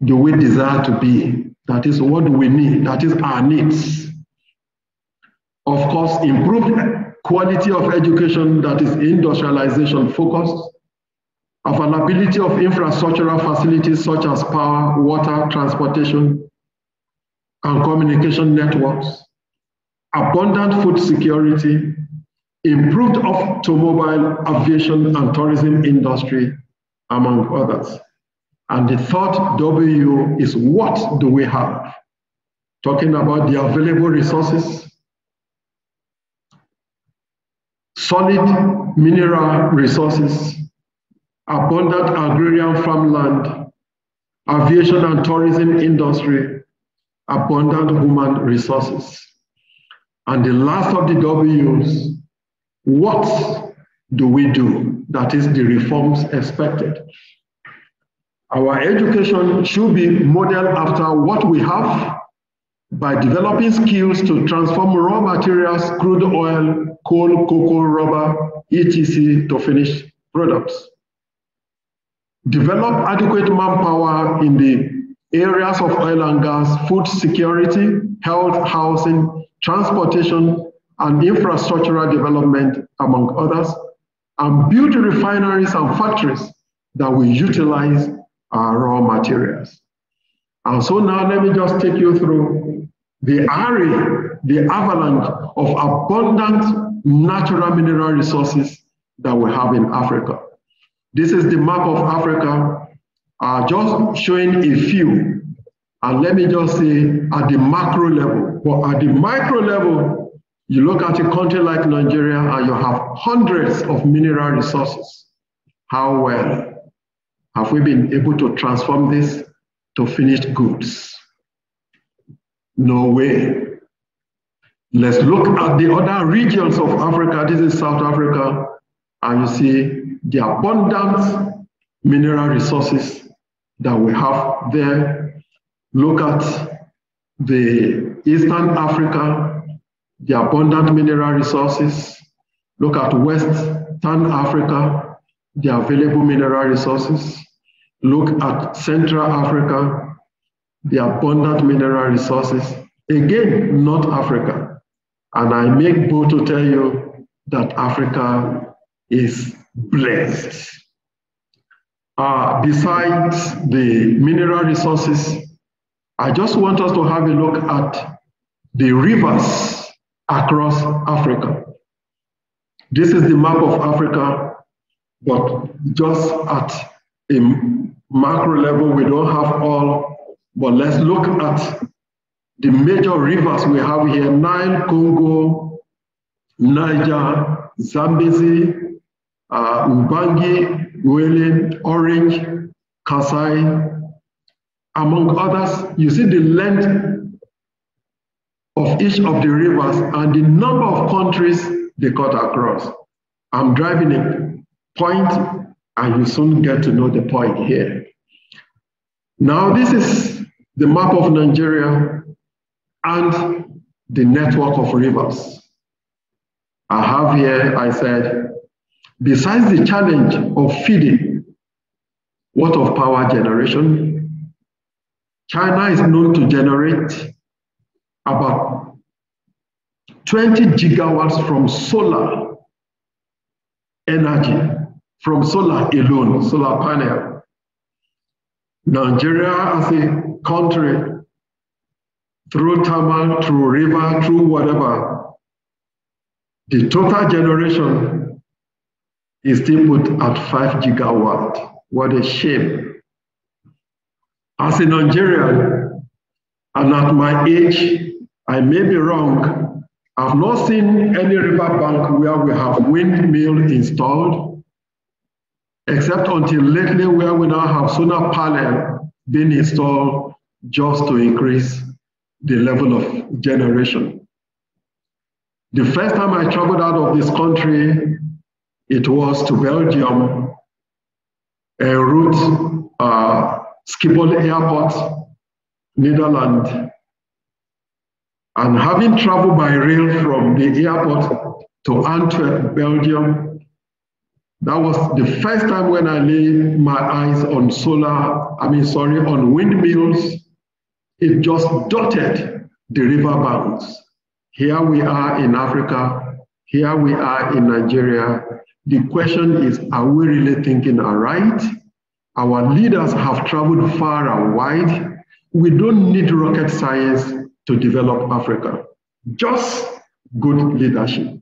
do we desire to be? That is, what do we need? That is our needs. Of course, improved quality of education that is industrialization focused, availability of infrastructural facilities such as power, water, transportation, and communication networks, abundant food security, improved automobile, aviation, and tourism industry, among others. And the third W is, what do we have? Talking about the available resources, solid mineral resources, abundant agrarian farmland, aviation and tourism industry, abundant human resources. And the last of the W's, what do we do? That is the reforms expected. Our education should be modeled after what we have by developing skills to transform raw materials, crude oil, coal, cocoa, rubber, etc. to finished products. Develop adequate manpower in the areas of oil and gas, food security, health, housing, transportation, and infrastructural development, among others, and build refineries and factories that will utilize our raw materials. And so now let me just take you through the array, the avalanche of abundant natural mineral resources that we have in Africa. This is the map of Africa, just showing a few. And let me just say at the macro level, but at the micro level, you look at a country like Nigeria and you have hundreds of mineral resources. How well have we been able to transform this to finished goods? No way. Let's look at the other regions of Africa. This is South Africa, and you see the abundant mineral resources that we have there. Look at the Eastern Africa, the abundant mineral resources. Look at Western Africa, the available mineral resources. Look at Central Africa, the abundant mineral resources. Again, North Africa. And I make bold to tell you that Africa is blessed. Besides the mineral resources, I just want us to have a look at the rivers across Africa. This is the map of Africa, but just at a macro level, we don't have all, but let's look at the major rivers we have here: Nile, Congo, Niger, Zambezi, Ubangi, Uele, Orange, Kasai, among others. You see the length of each of the rivers and the number of countries they cut across. I'm driving a point, and you soon get to know the point here. Now, this is the map of Nigeria and the network of rivers. I have here, I said, besides the challenge of feeding, what of power generation? China is known to generate about 20 gigawatts from solar energy, from solar alone, solar panel. Nigeria as a country, through thermal, through river, through whatever, the total generation is still put at 5 gigawatts. What a shame. As a Nigerian, and at my age, I may be wrong, I've not seen any river bank where we have windmill installed, except until lately where we now have solar panel being installed just to increase the level of generation. The first time I traveled out of this country, it was to Belgium, en route Schiphol Airport, Netherlands. And having traveled by rail from the airport to Antwerp, Belgium, That was the first time when I laid my eyes on on windmills. It just dotted the river banks. Here we are in Africa. Here we are in Nigeria. The question is, are we really thinking aright? Our leaders have traveled far and wide. We don't need rocket science to develop Africa, just good leadership.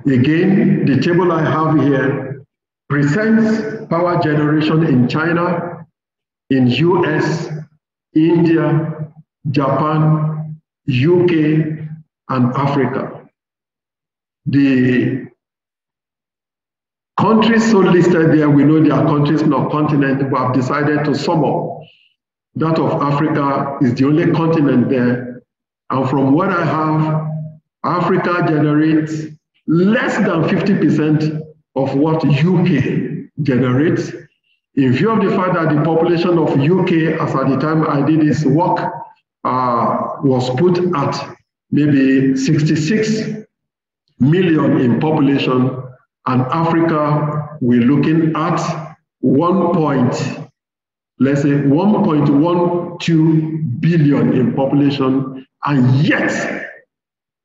Again, the table I have here presents power generation in China, in US, India, Japan, UK, and Africa. The countries so listed there, we know they are countries, not continents, but have decided to sum up. That of Africa is the only continent there. And from what I have, Africa generates less than 50% of what UK generates. In view of the fact that the population of UK, as at the time I did this work, was put at maybe 66 million in population, and Africa, we're looking at 1.12 billion in population, and yet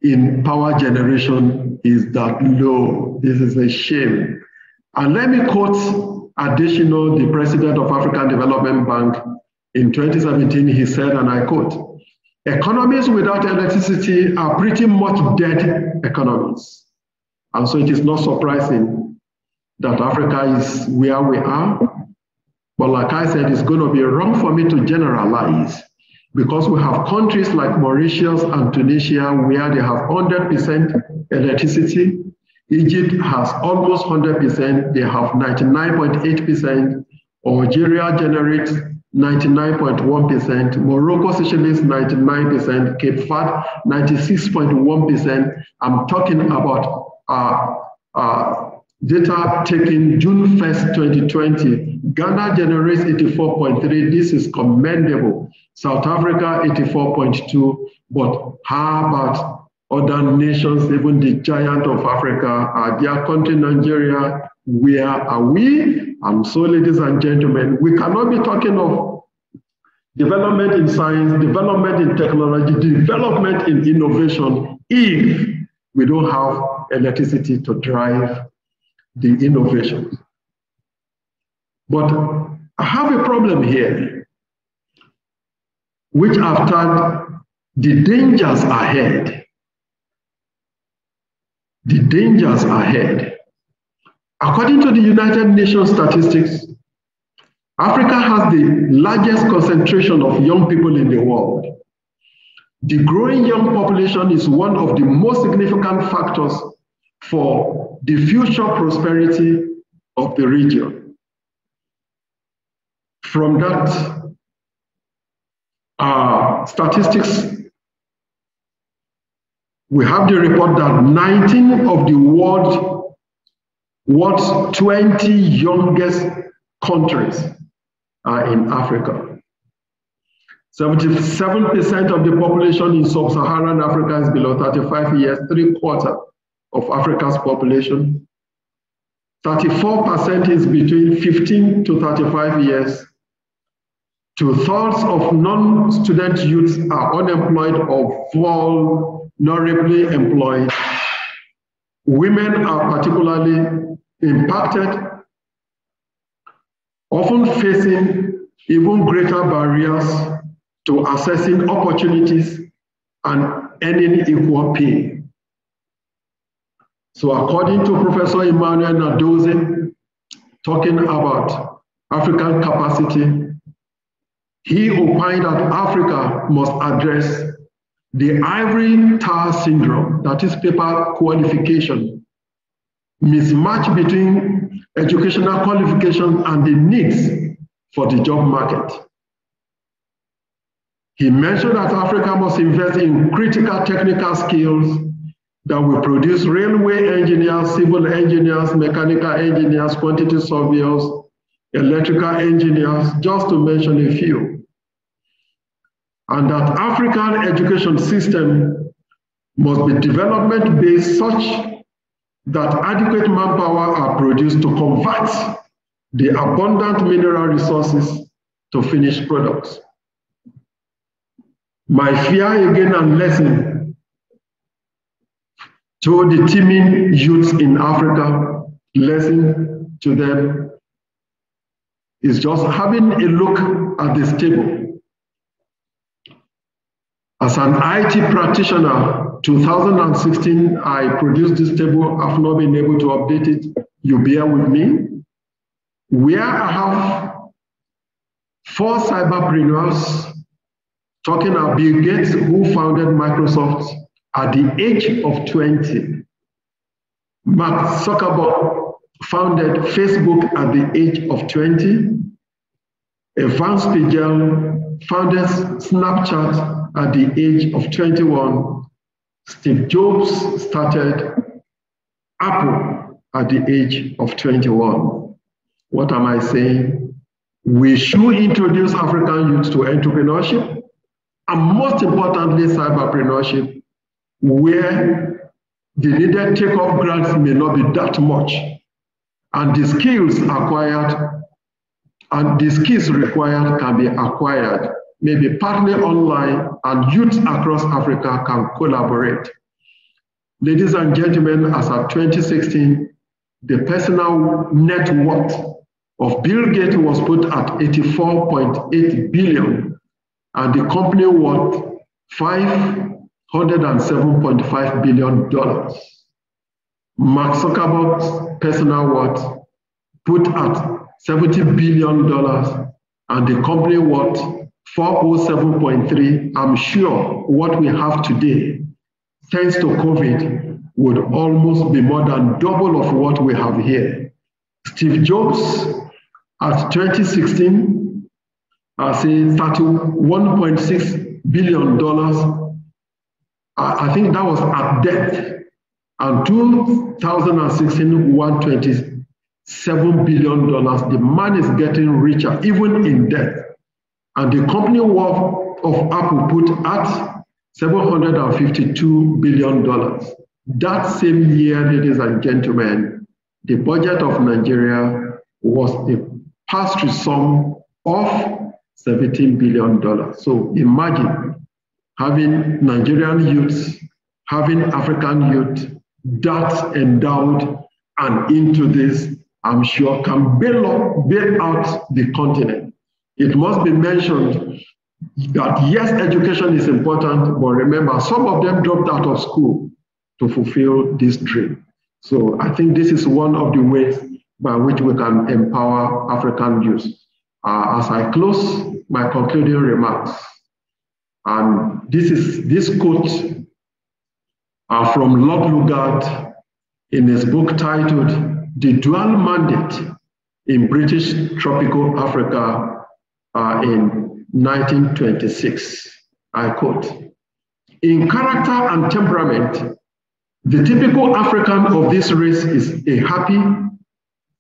in power generation is that low. This is a shame. And let me quote Additional, the president of African Development Bank. In 2017, he said, and I quote, "Economies without electricity are pretty much dead economies." And so it is not surprising that Africa is where we are. But like I said, it's going to be wrong for me to generalize, because we have countries like Mauritius and Tunisia where they have 100% electricity. Egypt has almost 100%, they have 99.8%. Algeria generates 99.1%, Morocco, Seychelles 99%, Cape Verde 96.1%. I'm talking about data taken June 1st, 2020. Ghana generates 84.3. This is commendable. South Africa 84.2. But how about other nations, even the giant of Africa, their country, Nigeria? Where are we? And so, ladies and gentlemen, we cannot be talking of development in science, development in technology, development in innovation if we don't have electricity to drive the innovations. But I have a problem here, which I've tagged the dangers ahead. The dangers ahead. According to the United Nations statistics, Africa has the largest concentration of young people in the world. The growing young population is one of the most significant factors for the future prosperity of the region. From that statistics, we have the report that 19 of the world's 20 youngest countries are in Africa. 77% of the population in sub-Saharan Africa is below 35 years, 3/4 of Africa's population. 34% is between 15 to 35 years. 2/3 of non-student youths are unemployed or vulnerably employed. Women are particularly impacted, often facing even greater barriers to accessing opportunities and earning equal pay. So according to Professor Emmanuel Nadoze, talking about African capacity, he opined that Africa must address the ivory tower syndrome, that is paper qualification, mismatch between educational qualification and the needs for the job market. He mentioned that Africa must invest in critical technical skills that will produce railway engineers, civil engineers, mechanical engineers, quantity surveyors, electrical engineers, just to mention a few. And that African education system must be development-based such that adequate manpower are produced to convert the abundant mineral resources to finished products. My fear again and lesson to the teeming youths in Africa, lesson to them is just having a look at this table. As an IT practitioner, 2016, I produced this table. I've not been able to update it. You bear with me. Where I have 4 cyberpreneurs talking about Bill Gates, who founded Microsoft at the age of 20. Mark Zuckerberg founded Facebook at the age of 20. Evan Spiegel founded Snapchat at the age of 21. Steve Jobs started Apple at the age of 21. What am I saying? We should introduce African youth to entrepreneurship, and most importantly, cyberpreneurship, where the needed take-off grants may not be that much, and the skills acquired and the skills required can be acquired, maybe partly online, and youth across Africa can collaborate. Ladies and gentlemen, as of 2016, the personal net worth of Bill Gates was put at $84.8 billion, and the company worth $507.5 billion. Mark Zuckerberg's personal worth put at $70 billion, and the company worth 407.3. I'm sure what we have today, thanks to COVID, would almost be more than double of what we have here. Steve Jobs, at 2016, I say $31.6 billion. I think that was at depth. And 2016, $127 billion. The man is getting richer, even in debt. And the company worth of Apple put at $752 billion. That same year, ladies and gentlemen, the budget of Nigeria was a pass-through sum of $17 billion. So imagine having Nigerian youths, having African youth that endowed and into this, I'm sure can bail out the continent. It must be mentioned that yes, education is important, but remember, some of them dropped out of school to fulfill this dream. So I think this is one of the ways by which we can empower African youth. As I close my concluding remarks, and this quote from Lord Lugard in his book titled The Dual Mandate in British Tropical Africa in 1926. I quote, "In character and temperament, the typical African of this race is a happy,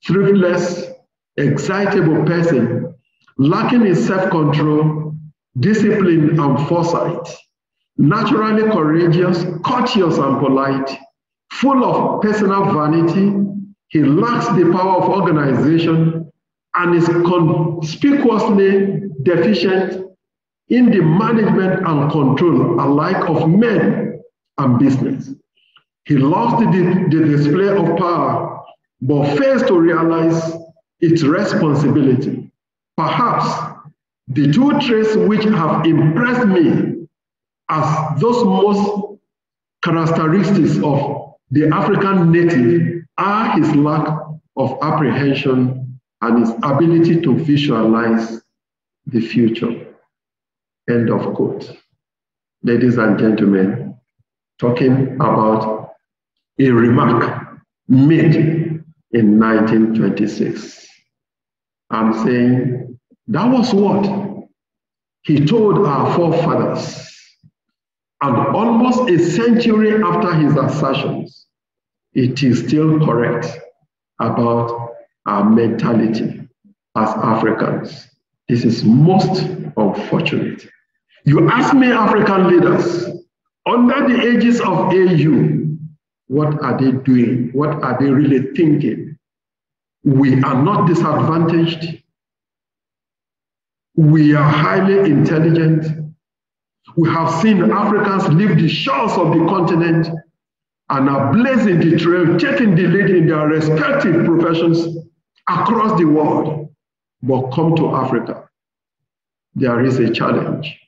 thriftless, excitable person, lacking in self-control, discipline, and foresight, naturally courageous, courteous, and polite, full of personal vanity. He lacks the power of organization and is conspicuously deficient in the management and control alike of men and business. He loves the display of power, but fails to realize its responsibility. Perhaps the 2 traits which have impressed me as those most characteristics of the African native are his lack of apprehension and his ability to visualize the future." End of quote. Ladies and gentlemen, talking about a remark made in 1926. I'm saying that was what he told our forefathers. And almost a century after his assertions, it is still correct about our mentality as Africans. This is most unfortunate. You ask me, African leaders, under the aegis of AU, What are they doing? What are they really thinking? We are not disadvantaged. We are highly intelligent. We have seen Africans leave the shores of the continent and are blazing the trail, taking the lead in their respective professions across the world. But come to Africa, there is a challenge.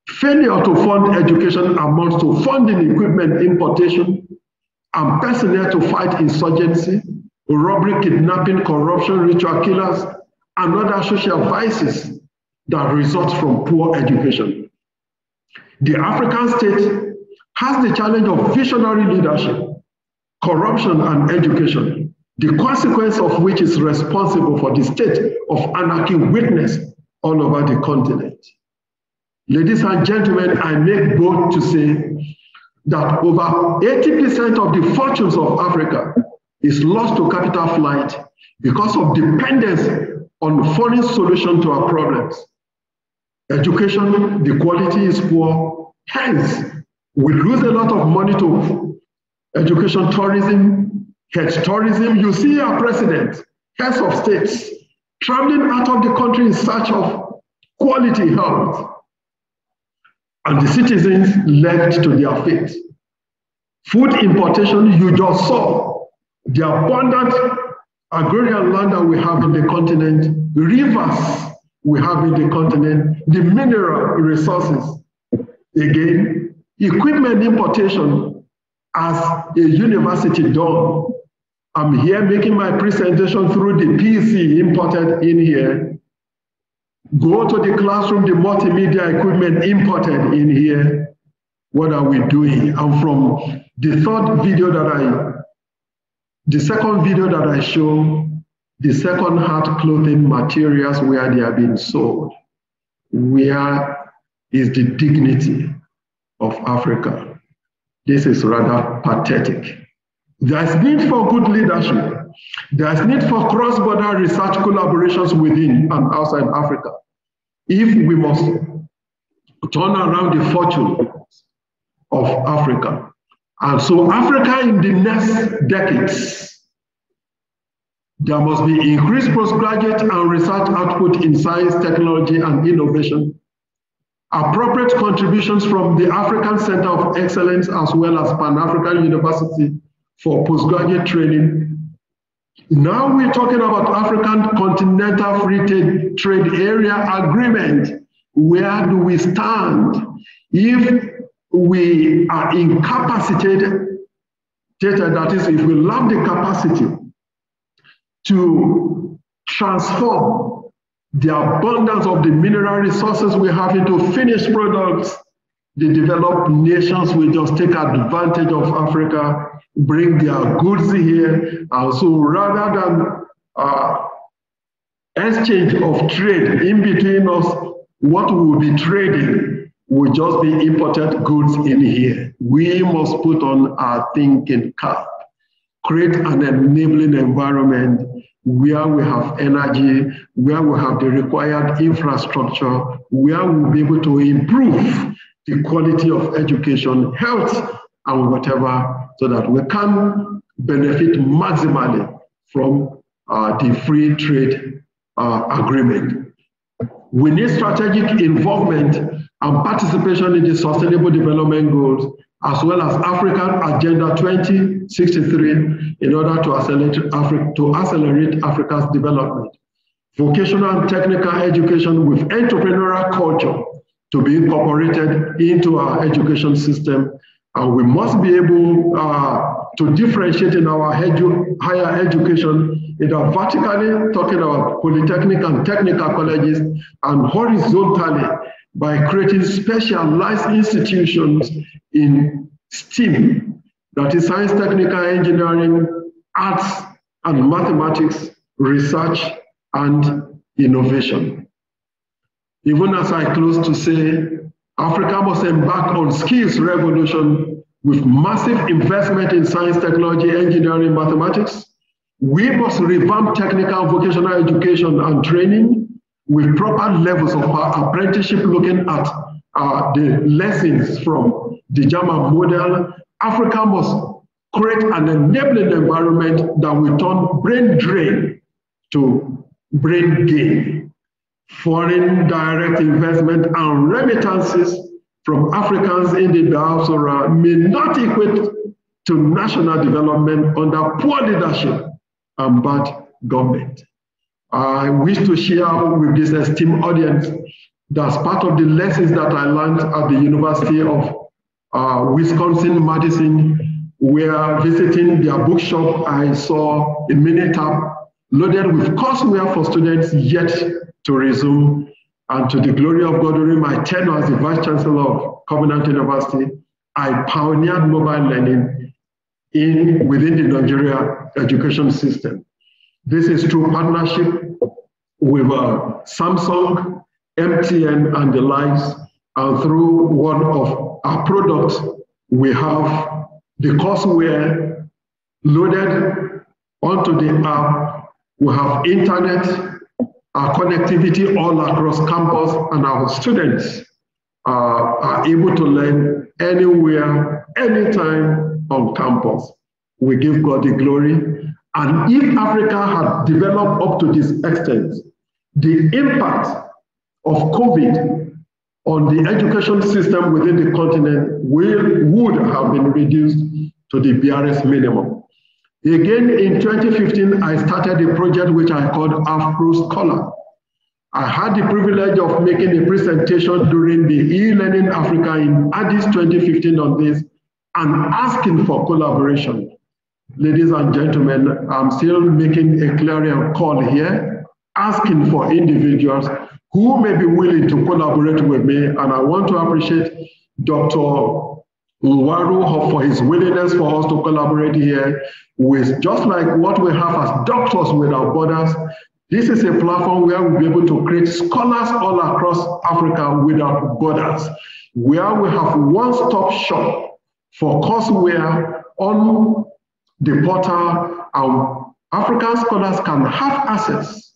Failure to fund education amounts to funding equipment importation and personnel to fight insurgency, robbery, kidnapping, corruption, ritual killers, and other social vices that result from poor education. The African state has the challenge of visionary leadership, corruption, and education, the consequence of which is responsible for the state of anarchy witnessed all over the continent. Ladies and gentlemen, I make bold to say that over 80% of the fortunes of Africa is lost to capital flight because of dependence on foreign solutions to our problems. Education, the quality is poor. Hence, we lose a lot of money to education tourism, health tourism. You see our president, heads of states, traveling out of the country in search of quality health. And the citizens left to their fate. Food importation, you just saw the abundant agrarian land that we have in the continent, rivers we have in the continent, the mineral resources. Again, equipment importation as a university done. I'm here making my presentation through the PC imported in here. Go to the classroom, the multimedia equipment imported in here. What are we doing? And from the second video that I show, the second-hand clothing materials where they are being sold. Where is the dignity of Africa? This is rather pathetic. There's need for good leadership. There's need for cross-border research collaborations within and outside Africa. If we must turn around the fortune of Africa. And so Africa in the next decades, there must be increased postgraduate and research output in science, technology, and innovation. Appropriate contributions from the African Center of Excellence as well as Pan-African University for postgraduate training. Now we're talking about African Continental Free Trade Area Agreement. Where do we stand? If we are incapacitated, that is, if we lack the capacity to transform the abundance of the mineral resources we have into finished products, the developed nations will just take advantage of Africa, bring their goods here. And so rather than exchange of trade in between us, what we will be trading will just be imported goods in here. We must put on our thinking cap, create an enabling environment where we have energy, where we have the required infrastructure, where we'll be able to improve the quality of education, health, and whatever, so that we can benefit maximally from the free trade agreement. We need strategic involvement and participation in the Sustainable Development Goals, as well as African Agenda 2063, in order to accelerate Africa's development. Vocational and technical education with entrepreneurial culture to be incorporated into our education system. And we must be able to differentiate in our higher education, either vertically, talking about polytechnic and technical colleges, and horizontally by creating specialized institutions in STEAM, that is science, technical, engineering, arts, and mathematics, research, and innovation. Even as I close to say, Africa must embark on skills revolution with massive investment in science, technology, engineering, mathematics. We must revamp technical vocational education and training with proper levels of apprenticeship, looking at the lessons from the German model. Africa must create an enabling environment that will turn brain drain to brain gain. Foreign direct investment and remittances from Africans in the diaspora may not equate to national development under poor leadership and bad government. I wish to share with this esteemed audience that's part of the lessons that I learned at the University of Wisconsin-Madison, where visiting their bookshop, I saw a mini tab loaded with courseware for students yet to resume. And to the glory of God, during my tenure as the Vice Chancellor of Covenant University, I pioneered mobile learning within the Nigeria education system. This is through partnership with Samsung, MTN, and the likes, and through one of our products, we have the courseware loaded onto the app. We have internet, connectivity all across campus, and our students are able to learn anywhere, anytime on campus. We give God the glory. And if Africa had developed up to this extent, the impact of COVID on the education system within the continent would have been reduced to the barest minimum. Again, in 2015, I started a project which I called Afro Scholar. I had the privilege of making a presentation during the e-Learning Africa in Addis 2015 on this and asking for collaboration. Ladies and gentlemen, I'm still making a clarion call here, asking for individuals who may be willing to collaborate with me. And I want to appreciate Dr. Nwaru for his willingness for us to collaborate here with, just like what we have as Doctors Without Borders. This is a platform where we'll be able to create scholars all across Africa without borders, where we have one-stop shop for courseware on the portal, and African scholars can have access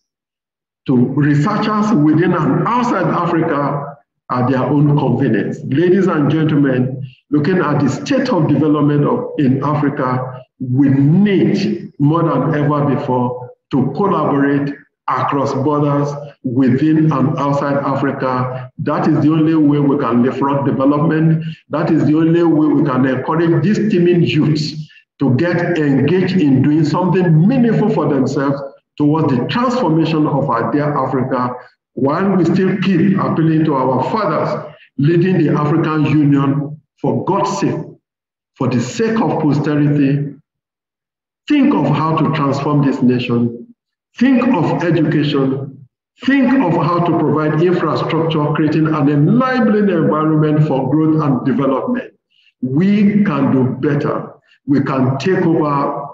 to researchers within and outside Africa at their own convenience. Ladies and gentlemen, looking at the state of development in Africa, we need more than ever before to collaborate across borders within and outside Africa. That is the only way we can leapfrog development. That is the only way we can encourage these teeming youths to get engaged in doing something meaningful for themselves towards the transformation of our dear Africa, while we still keep appealing to our fathers leading the African Union. For God's sake, for the sake of posterity, think of how to transform this nation. Think of education. Think of how to provide infrastructure, creating an enabling environment for growth and development. We can do better. We can take over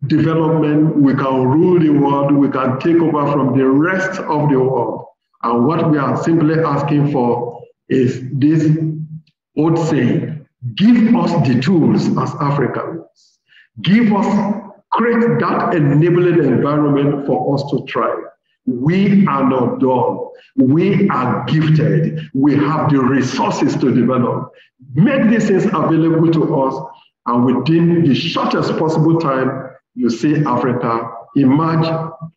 development. We can rule the world. We can take over from the rest of the world. And what we are simply asking for is this old saying: give us the tools as Africans. Give us, create that enabling environment for us to thrive. We are not done. We are gifted. We have the resources to develop. Make these things available to us, and within the shortest possible time, you see Africa emerge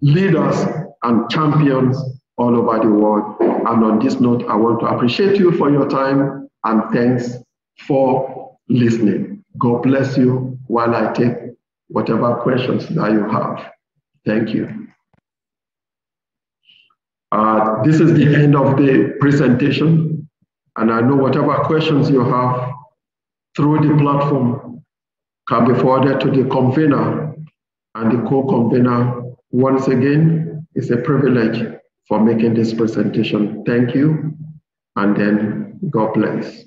leaders and champions all over the world. And on this note, I want to appreciate you for your time, and thanks for listening. God bless you while I take whatever questions that you have. Thank you. This is the end of the presentation, and I know whatever questions you have through the platform can be forwarded to the convener and the co-convener. Once again, it's a privilege for making this presentation. Thank you, and then God bless.